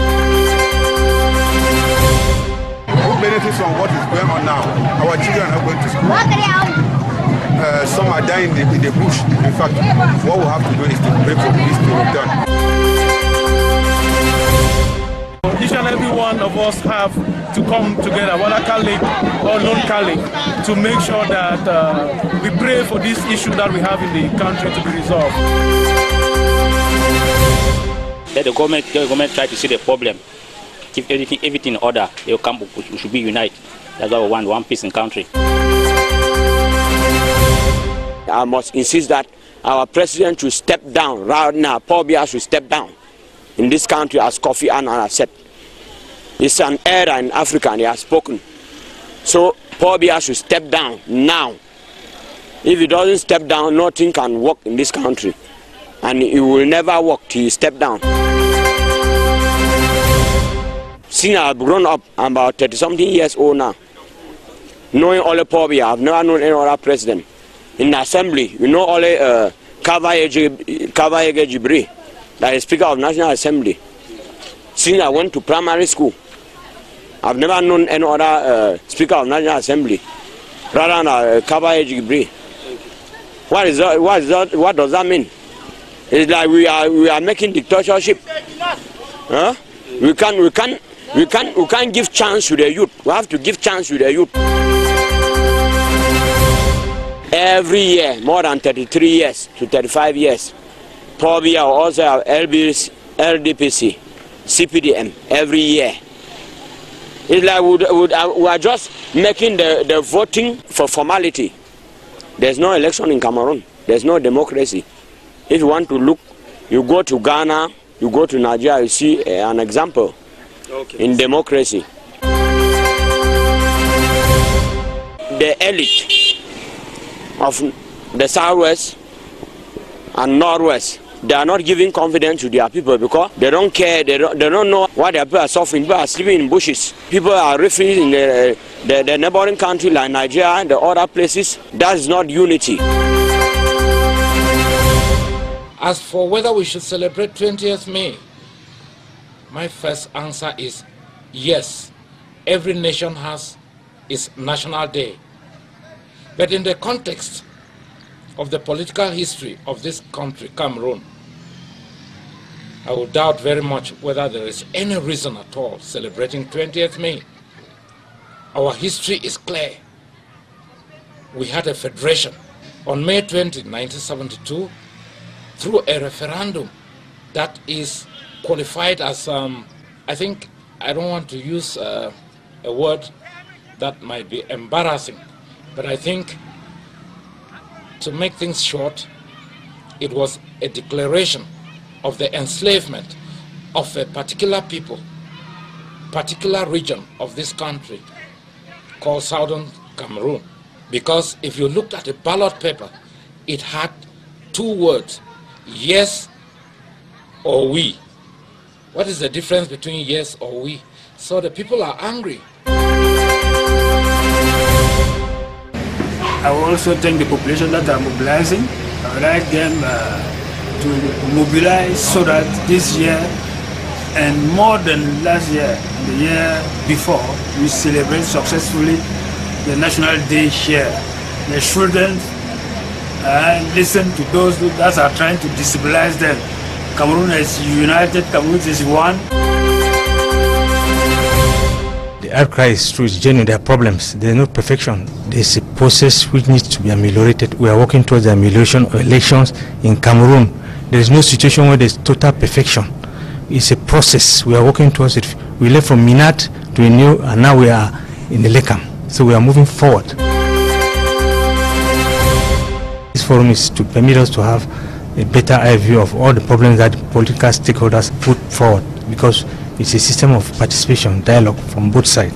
[SPEAKER 10] Who benefits from what is going on now? Our children are going to school. Some are dying in the bush. In fact, what we have to do is to pray for peace to return.
[SPEAKER 11] Each and every one of us have to come together, whether Catholic or non-Catholic, to make sure that we pray for this issue that we have in the country to be resolved.
[SPEAKER 4] Let the government try to see the problem. Keep everything in order. They will come. We should be united. That's why we want one peace in country.
[SPEAKER 3] I must insist that our president should step down right now. Paul Biya should step down in this country, as Kofi Annan has said. It's an era in Africa and he has spoken. So Paul Biya should step down now. If he doesn't step down, nothing can work in this country. And it will never work till he step down. Since I've grown up, I'm about 30-something years old now. Knowing only Paul Biya, I've never known any other president. In the assembly, you know only Kavayege Jibri, that is Speaker of National Assembly. Since I went to primary school, I've never known any other Speaker of National Assembly rather than Kavayege Jibri. What does that mean? It's like we are making dictatorship. Huh? We can't give chance to the youth. We have to give chance to the youth. Every year, more than 33 years to 35 years, Paul Biya also have LDPC, CPDM every year. It's like we are just making the voting for formality. There's no election in Cameroon. There's no democracy. If you want to look, you go to Ghana, you go to Nigeria, you see an example in democracy. The elite of the Southwest and Northwest, they are not giving confidence to their people because they don't care, they don't know what their people are suffering. People are sleeping in bushes. People are refugees in the neighboring country like Nigeria and the other places. That is not unity.
[SPEAKER 12] As for whether we should celebrate 20th May, my first answer is yes. Every nation has its national day. But in the context of the political history of this country, Cameroon, I would doubt very much whether there is any reason at all celebrating 20th May. Our history is clear. We had a federation on May 20, 1972, through a referendum that is qualified as, I think, I don't want to use a word that might be embarrassing, but I think, to make things short, it was a declaration of the enslavement of a particular people, particular region of this country called Southern Cameroon. Because if you looked at the ballot paper, it had two words, yes or we. What is the difference between yes or we? So the people are angry.
[SPEAKER 7] I will also thank the population that are mobilizing. I would like them to mobilize so that this year and more than last year, the year before, we celebrate successfully the National Day here. The children listen to those that are trying to destabilize them. Cameroon is united, Cameroon is one.
[SPEAKER 13] The outcry is true, it's genuine, there are problems, there is no perfection. There's a process which needs to be ameliorated. We are working towards the amelioration of elections in Cameroon. There is no situation where there's total perfection. It's a process, we are working towards it. We left from Minat to Enu, and now we are in the Lekam. So we are moving forward. This forum is to permit us to have a better eye view of all the problems that political stakeholders put forward, because it's a system of participation, dialogue from both sides.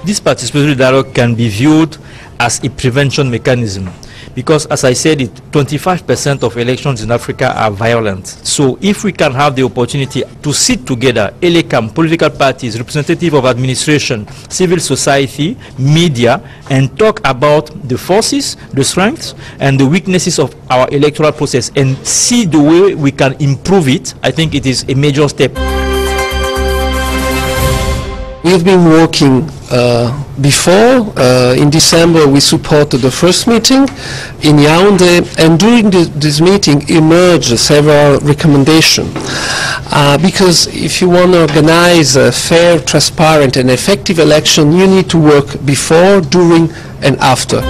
[SPEAKER 14] This participatory dialogue can be viewed as a prevention mechanism, because as I said, 25% of elections in Africa are violent. So if we can have the opportunity to sit together, ELECAM, political parties, representative of administration, civil society, media, and talk about the forces, the strengths, and the weaknesses of our electoral process and see the way we can improve it, I think it is a major step.
[SPEAKER 15] We've been working before. In December we supported the first meeting in Yaoundé, and during this meeting emerged several recommendations. Because if you want to organize a fair, transparent and effective election, you need to work before, during and after.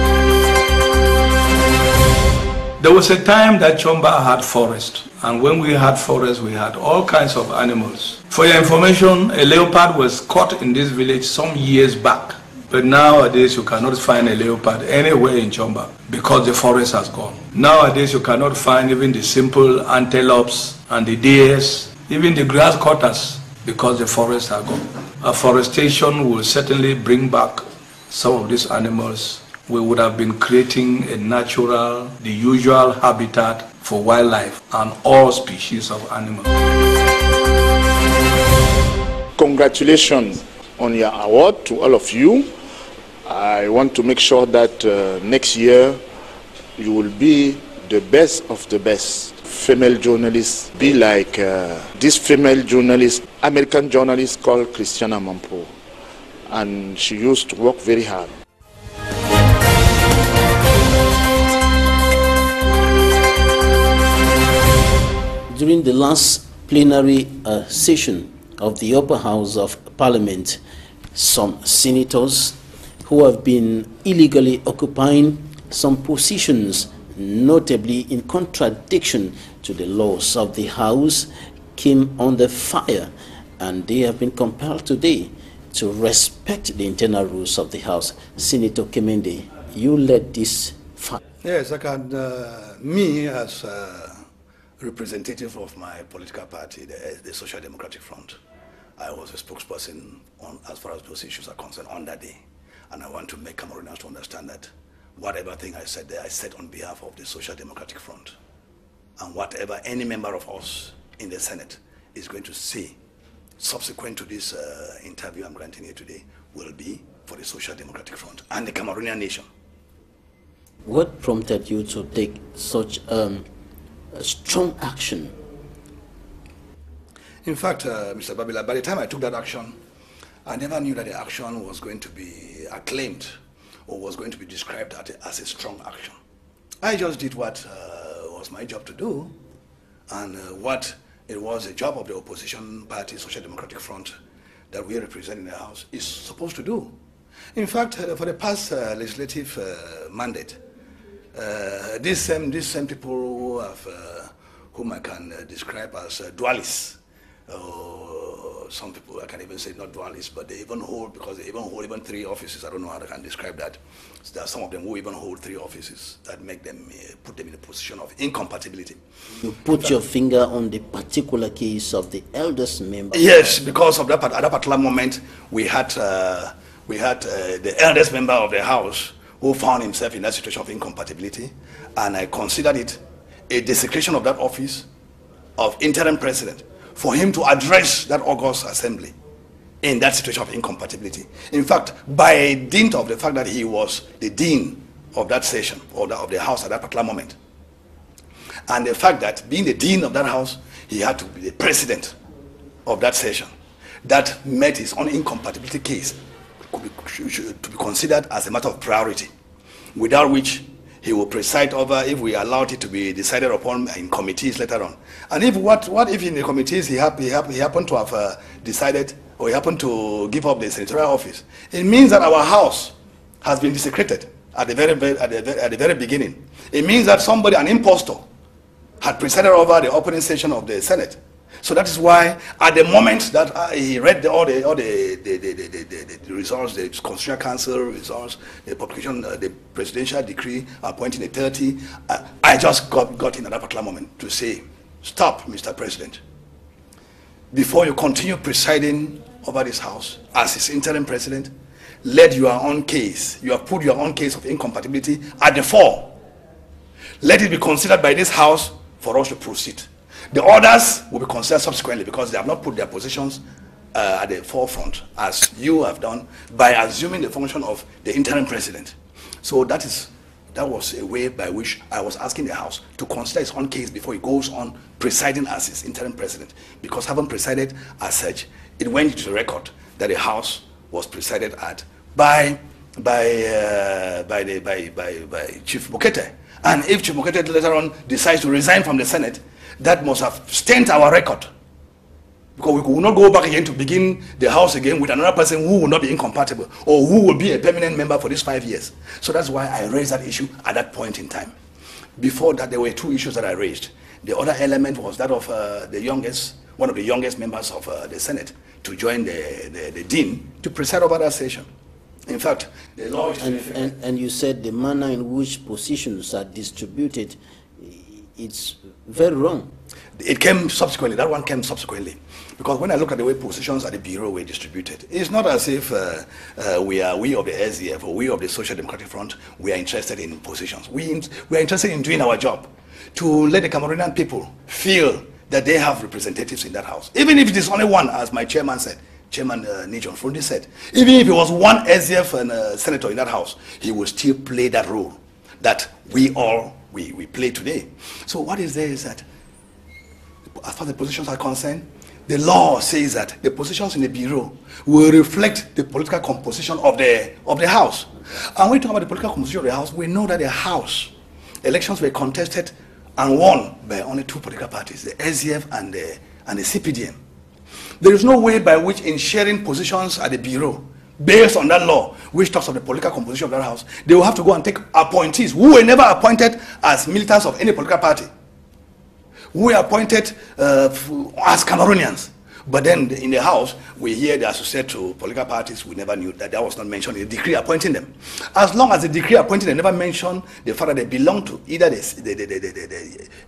[SPEAKER 7] There was a time that Chomba had forest, and when we had forest, we had all kinds of animals. For your information, a leopard was caught in this village some years back, but nowadays you cannot find a leopard anywhere in Chomba because the forest has gone. Nowadays you cannot find even the simple antelopes and the deers, even the grass cutters, because the forests are gone. Afforestation will certainly bring back some of these animals. We would have been creating a natural, the usual habitat for wildlife and all species of animals.
[SPEAKER 16] Congratulations on your award to all of you. I want to make sure that next year you will be the best of the best female journalists. Be like this female journalist, American journalist called Christiana Mampo. And she used to work very hard.
[SPEAKER 1] During the last plenary session of the upper house of parliament, some senators who have been illegally occupying some positions, notably in contradiction to the laws of the house, came under fire, and they have been compelled today to respect the internal rules of the house. Senator Kemende, you led this fight.
[SPEAKER 2] Yes, I can. Me as representative of my political party, the Social Democratic Front, I was a spokesperson on, as far as those issues are concerned, on that day. And I want to make Cameroonians to understand that whatever thing I said there, I said on behalf of the Social Democratic Front. And whatever any member of us in the Senate is going to say subsequent to this interview I'm granting here today will be for the Social Democratic Front and the Cameroonian nation.
[SPEAKER 1] What prompted you to take such a strong action?
[SPEAKER 2] In fact, Mr. Babila, by the time I took that action, I never knew that the action was going to be acclaimed or was going to be described as a strong action. I just did what was my job to do, and what it was the job of the opposition party, Social Democratic Front, that we represent in the House, is supposed to do. In fact, for the past legislative mandate, these same people who have, whom I can describe as dualists, some people I can even say not dualists, but they even hold, because they even hold even 3 offices. I don't know how I can describe that. So there are some of them who even hold 3 offices that make them, put them in a position of incompatibility.
[SPEAKER 1] You put your finger on the particular case of the eldest member.
[SPEAKER 2] Yes, because of that, at that particular moment, we had the eldest member of the House who found himself in that situation of incompatibility, and I considered it a desecration of that office of interim president for him to address that August assembly in that situation of incompatibility. In fact, by dint of the fact that he was the dean of that session, or of the House at that particular moment, and the fact that being the dean of that House, he had to be the president of that session, that made his own incompatibility case to be considered as a matter of priority, without which he will preside over, if we allowed it to be decided upon in committees later on. And if what if in the committees he happened to have decided, or he happened to give up the senatorial office, it means that our House has been desecrated at the very beginning. It means that somebody, an impostor, had presided over the opening session of the Senate. So that is why, at the moment that he read all the results, the Constitutional Council results, the publication, the presidential decree appointing a 30, I just got in at that particular moment to say, stop, Mr. President. Before you continue presiding over this House as his interim president, let your own case, you have put your own case of incompatibility at the fore. Let it be considered by this House for us to proceed. The others will be considered subsequently, because they have not put their positions at the forefront, as you have done, by assuming the function of the interim president. So that was a way by which I was asking the House to consider his own case before he goes on presiding as his interim president. Because having presided as such, it went into the record that the House was presided at by Chief Bokete. And if Chief Bokete later on decides to resign from the Senate, that must have stained our record Because we could not go back again to begin the house again with another person who will not be incompatible or who will be a permanent member for these 5 years. So that's why I raised that issue at that point in time. Before that, there were 2 issues that I raised. The other element was that of one of the youngest members of the Senate to join the dean to preside over that session. In fact, the law is
[SPEAKER 1] and you said the manner in which positions are distributed, it's very wrong.
[SPEAKER 2] It came subsequently. That one came subsequently. Because when I look at the way positions at the Bureau were distributed, it's not as if we of the SDF or we of the Social Democratic Front, we are interested in positions. We are interested in doing our job to let the Cameroonian people feel that they have representatives in that house. Even if it is only one, as my chairman said, Chairman Nijon Fundi said, even if it was one SDF and senator in that house, he will still play that role that we play today. So what is there is that, as far as the positions are concerned, the law says that the positions in the Bureau will reflect the political composition of the House. And when we talk about the political composition of the House, we know that the House elections were contested and won by only 2 political parties, the SDF and the CPDM. There is no way by which in sharing positions at the Bureau, based on that law, which talks of the political composition of that House, they will have to go and take appointees who were never appointed as militants of any political party, who were appointed as Cameroonians. But then in the House, we hear they are associated to political parties. We never knew that. That was not mentioned in the decree appointing them. As long as the decree appointing them never mentioned the fact that they belong to either the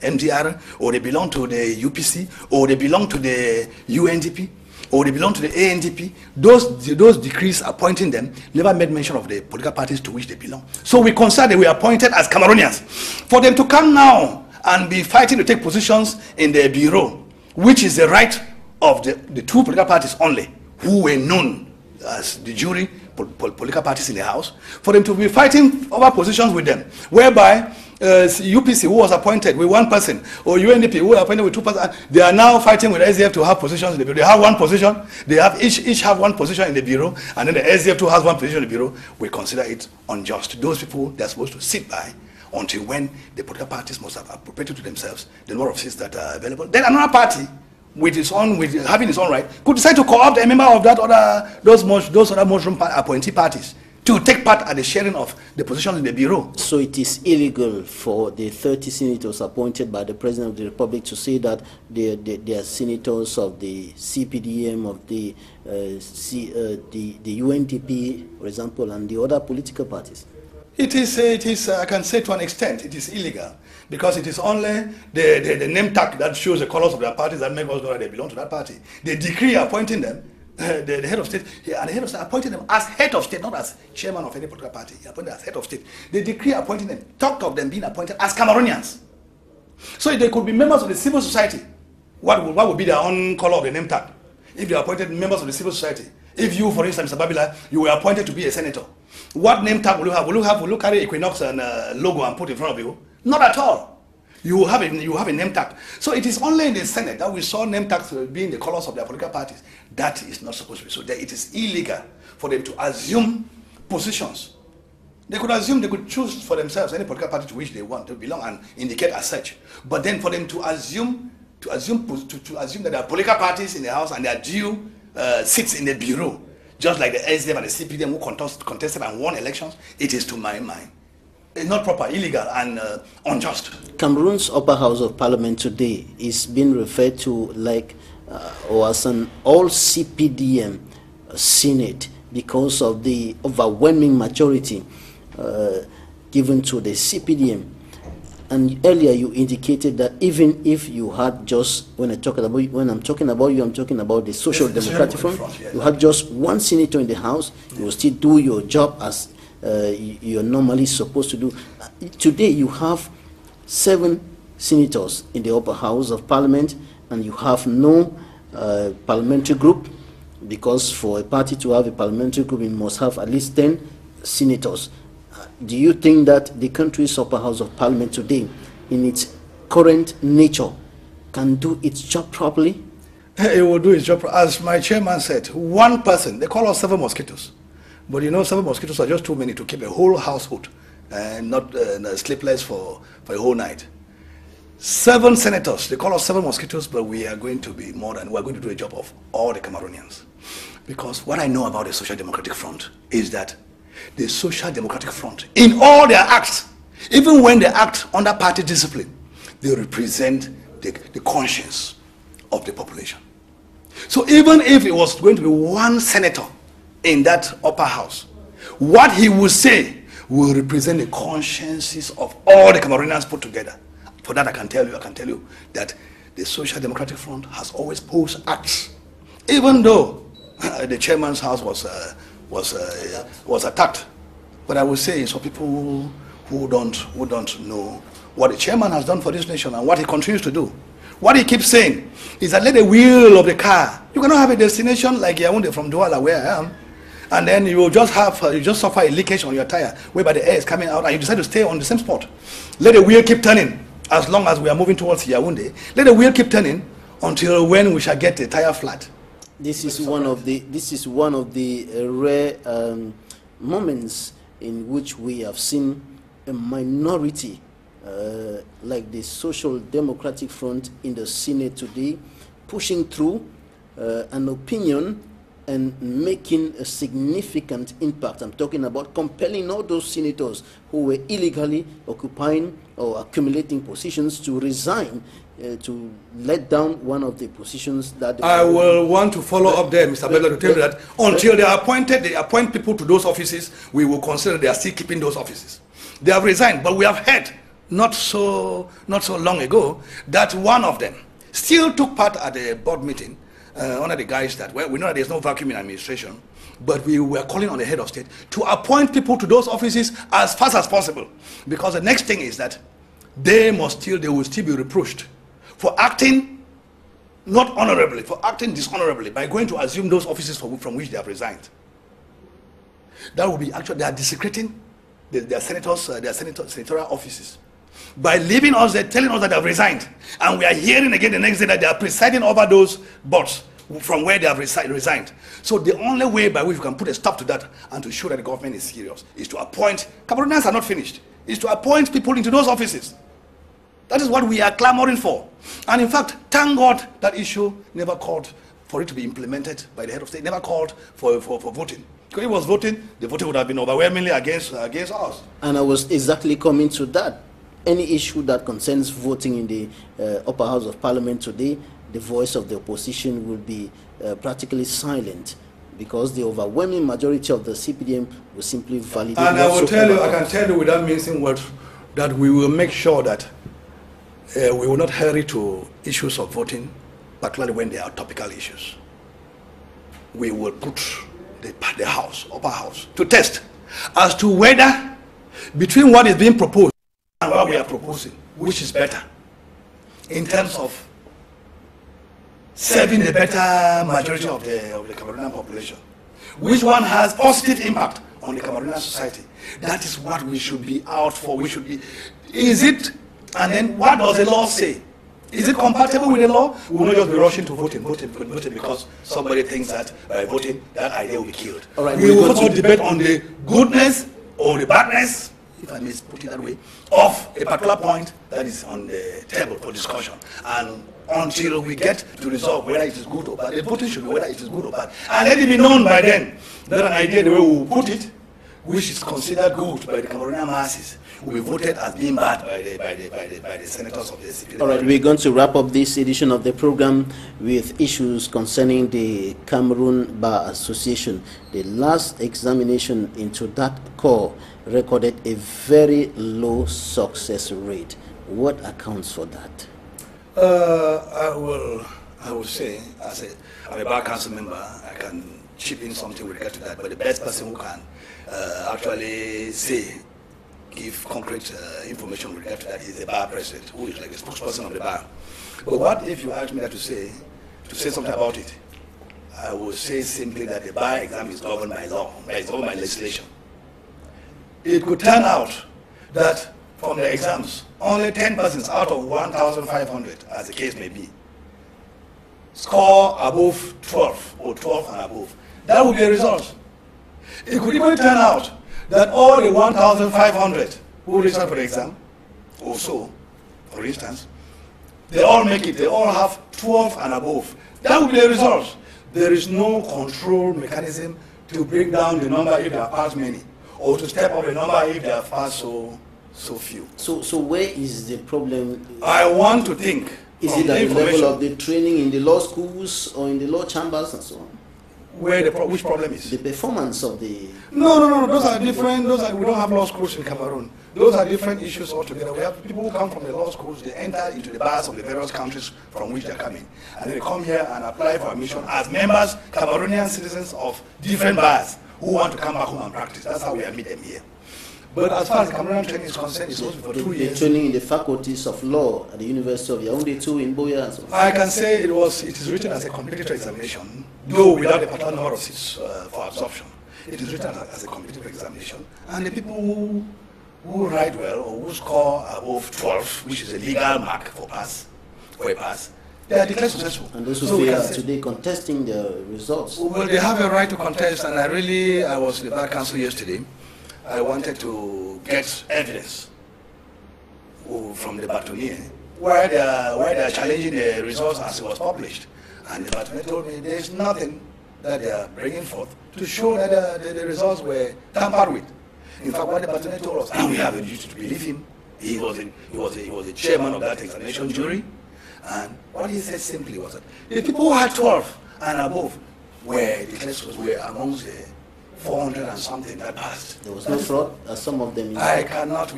[SPEAKER 2] MDR, or they belong to the UPC, or they belong to the UNDP, or they belong to the ANDP, those decrees appointing them never made mention of the political parties to which they belong. So we consider they were appointed as Cameroonians. For them to come now and be fighting to take positions in the Bureau, which is the right of the 2 political parties only, who were known as the jury, political parties in the House, for them to be fighting over positions with them, whereby UPC, who was appointed with 1 person, or UNDP, who was appointed with 2 persons, they are now fighting with SDF to have positions in the Bureau. They have 1 position, they have each have 1 position in the Bureau, and then the SDF too has 1 position in the Bureau. We consider it unjust. Those people, they are supposed to sit by until when the political parties must have appropriated to themselves the number of seats that are available. Then another party, with having its own right, could decide to co-opt a member of that those other mushroom appointee parties to take part at the sharing of the positions in the Bureau.
[SPEAKER 1] So it is illegal for the 30 senators appointed by the President of the Republic to say that they are senators of the CPDM, of the UNDP, for example, and the other political parties.
[SPEAKER 2] It is, I can say to an extent, it is illegal, because it is only the name tag that shows the colors of their parties that make us know that they belong to that party. The decree appointing them, the head of state, and the head of state appointed them as head of state, not as chairman of any political party. He appointed as head of state. The decree appointing them talked of them being appointed as Cameroonians. So they could be members of the civil society. What would be their own color of the name tag? If they are appointed members of the civil society. If you, for instance, Mr. Babila, you were appointed to be a senator, what name tag will you have? Will you carry Equinox and logo and put in front of you? Not at all. You have a name tag. So it is only in the Senate that we saw name tags being the colors of their political parties. That is not supposed to be so. It is illegal for them to assume positions. They could assume they could choose for themselves any political party to which they want to belong and indicate as such. But then for them to assume that there are political parties in the House and there are due seats in the Bureau, just like the SDF and the CPDM who contested and won elections, it is, to my mind, not proper, illegal, and unjust.
[SPEAKER 1] Cameroon's upper house of parliament today is being referred to like or as an all CPDM Senate because of the overwhelming majority given to the CPDM. And earlier you indicated that even if you had just, when I'm talking about you, I'm talking about the Social Democratic Front, you had just 1 senator in the House, you will still do your job as you're normally supposed to do. Today you have 7 senators in the upper house of parliament, and you have no parliamentary group, because for a party to have a parliamentary group, it must have at least 10 senators. Do you think that the country's upper house of parliament today, in its current nature, can do its job properly?
[SPEAKER 2] It will do its job. As my chairman said, 1 person, they call us 7 mosquitoes. But you know, 7 mosquitoes are just too many to keep a whole household and not sleepless for a whole night. 7 senators. They call us 7 mosquitoes, but we are going to be more than, we are going to do a job of all the Cameroonians. Because what I know about the Social Democratic Front is that the Social Democratic Front, in all their acts, even when they act under party discipline, they represent the conscience of the population. So even if it was going to be one senator in that upper house, what he would say will represent the consciences of all the Cameroonians put together. For that I can tell you that the Social Democratic Front has always posed acts, even though the chairman's house was attacked. But I would say for people who don't know what the chairman has done for this nation and what he continues to do. What he keeps saying is that let the wheel of the car, you cannot have a destination like Yaoundé from Douala where I am, and then you will just suffer a leakage on your tire whereby the air is coming out and you decide to stay on the same spot. Let the wheel keep turning as long as we are moving towards Yaoundé. Let the wheel keep turning until when we shall get the tire flat.
[SPEAKER 1] This is one of the rare moments in which we have seen a minority like the Social Democratic Front in the Senate today pushing through an opinion and making a significant impact. I'm talking about compelling all those senators who were illegally occupying or accumulating positions to resign, to let down one of the positions that...
[SPEAKER 2] I will want to follow up there, Mr. Bedler, to tell you that until they appoint people to those offices, we will consider they are still keeping those offices. They have resigned, but we have heard not so long ago that one of them still took part at the board meeting under the guise that, well, we know that there's no vacuum in administration, but we were calling on the head of state to appoint people to those offices as fast as possible, because the next thing is that they will still be reproached for acting not honorably, for acting dishonorably by going to assume those offices from which they have resigned. That will be actually, they are desecrating their senatorial offices by leaving us there, telling us that they have resigned, and we are hearing again the next day that they are presiding over those boards from where they have resigned. So the only way by which we can put a stop to that and to show that the government is serious is to appoint, Cameroonians are not finished, is to appoint people into those offices. That is what we are clamoring for. And in fact, thank God that issue never called for it to be implemented by the head of state, never called for voting. Because if it was voting, the voting would have been overwhelmingly against us.
[SPEAKER 1] And I was exactly coming to that. Any issue that concerns voting in the upper house of parliament today, the voice of the opposition will be practically silent, because the overwhelming majority of the CPDM will simply validate.
[SPEAKER 2] And I can tell you without mincing words that we will make sure that we will not hurry to issues of voting, particularly when they are topical issues. We will put the house, upper house, to test as to whether between what is being proposed and what we are proposing, which is better in terms of serving the better majority of the Cameroonian population. Which one has positive impact on the Cameroonian society? That is what we should be out for. We should be, is it, and then what does the law say? Is it compatible with the law? We will not just be rushing to voting because somebody thinks that by voting, that idea will be killed. All right, we will also debate on the goodness or the badness, if I may put it that way, of a particular point that is on the table for discussion. And until we get to resolve whether it is good or bad, the voting should be whether it is good or bad. And let it be known by then that an idea, the way we will put it, which is considered good by the Cameroonian masses, will be voted as being bad by the senators of the city.
[SPEAKER 1] All right, we're going to wrap up this edition of the program with issues concerning the Cameroon Bar Association. The last examination into that core recorded a very low success rate. What accounts for that?
[SPEAKER 2] I will say, as I'm a bar council member, I can chip in something with regard to that, but the best person who can actually give concrete information with regard to that is the bar president, who is like the spokesperson of the bar. But what if you ask me that to say something about it? I will say simply that the bar exam is governed by law, it's governed by legislation. It could turn out that from the exams, only 10 persons out of 1,500, as the case may be, score above 12 or 12 and above. That would be a result. It could even turn out that all the 1,500 who registered for the exam, or so, for instance, They all make it. They all have 12 and above. That will be the result. There is no control mechanism to bring down the number if they have passed many, or to step up the number if they have passed so few.
[SPEAKER 1] So where is the problem?
[SPEAKER 2] I want to think.
[SPEAKER 1] Is it at the level of the training in the law schools or in the law chambers and so on?
[SPEAKER 2] Which problem is?
[SPEAKER 1] The performance of the...
[SPEAKER 2] No. Those are different. We don't have law schools in Cameroon. Those are different issues altogether. We have people who come from the law schools. They enter into the bars of the various countries from which they're coming. And they come here and apply for admission as members, Cameroonian citizens of different bars who want to come back home and practice. That's how we admit them here. But as far as the Cameroonian training is concerned, it's supposed to be for 2 years.
[SPEAKER 1] Training in the faculties of law at the University of Yaoundé too, in Boya and so on.
[SPEAKER 2] I can say it is written as a competitive examination, though without a particular number of seats for absorption. It is written as a competitive examination. And the people who write well or who score above 12, which is a legal mark for a pass, they are declared successful.
[SPEAKER 1] And those who are today contesting the results?
[SPEAKER 2] Well, they have a right to contest, and I was in the Bar Council yesterday. I wanted to get evidence from the batonnier why they are challenging the results as it was published. And the batonnier told me there is nothing that they are bringing forth to show that the results were tampered with. In fact, what the batonnier told us, and we have a duty to believe him, he was the chairman of that examination jury, and what he said simply was that the people who had 12 and above were amongst the 400 and something that passed.
[SPEAKER 1] There was no fraud, as some of them...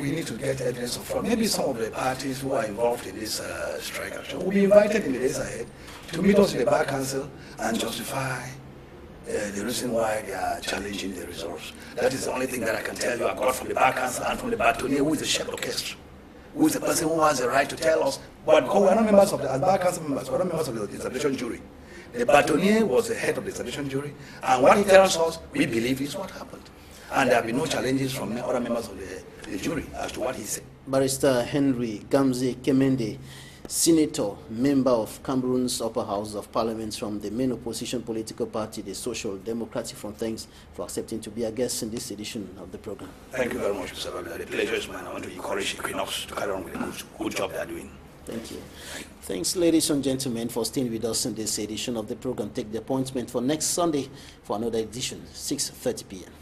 [SPEAKER 2] we need to get evidence of fraud. Maybe some of the parties who are involved in this strike action will be invited in the days ahead to meet us in the Bar Council and justify the reason why they are challenging the results. That is the only thing that I can tell you I got from the Bar Council and from the batonnier, who is the chef orchestra, who is the person who has the right to tell us. But because we are not members of the Bar Council members, we are not members of the examination jury. The batonnier was the head of the examination jury, and what he tells us, we believe is what happened. And there have been no challenges from other members of the jury as to what he said.
[SPEAKER 1] Barrister Henry GAMSEY Kemende, Senator, member of Cameroon's Upper House of Parliament from the main opposition political party, the Social Democratic Front. Thanks for accepting to be a guest in this edition of the program.
[SPEAKER 2] Thank you very much, Mr. Babila. The pleasure is mine. I want to encourage EQUINOXE to carry on with the good job they are doing.
[SPEAKER 1] Thank you. Thanks, ladies and gentlemen, for staying with us in this edition of the program. Take the appointment for next Sunday for another edition, 6:30 p.m.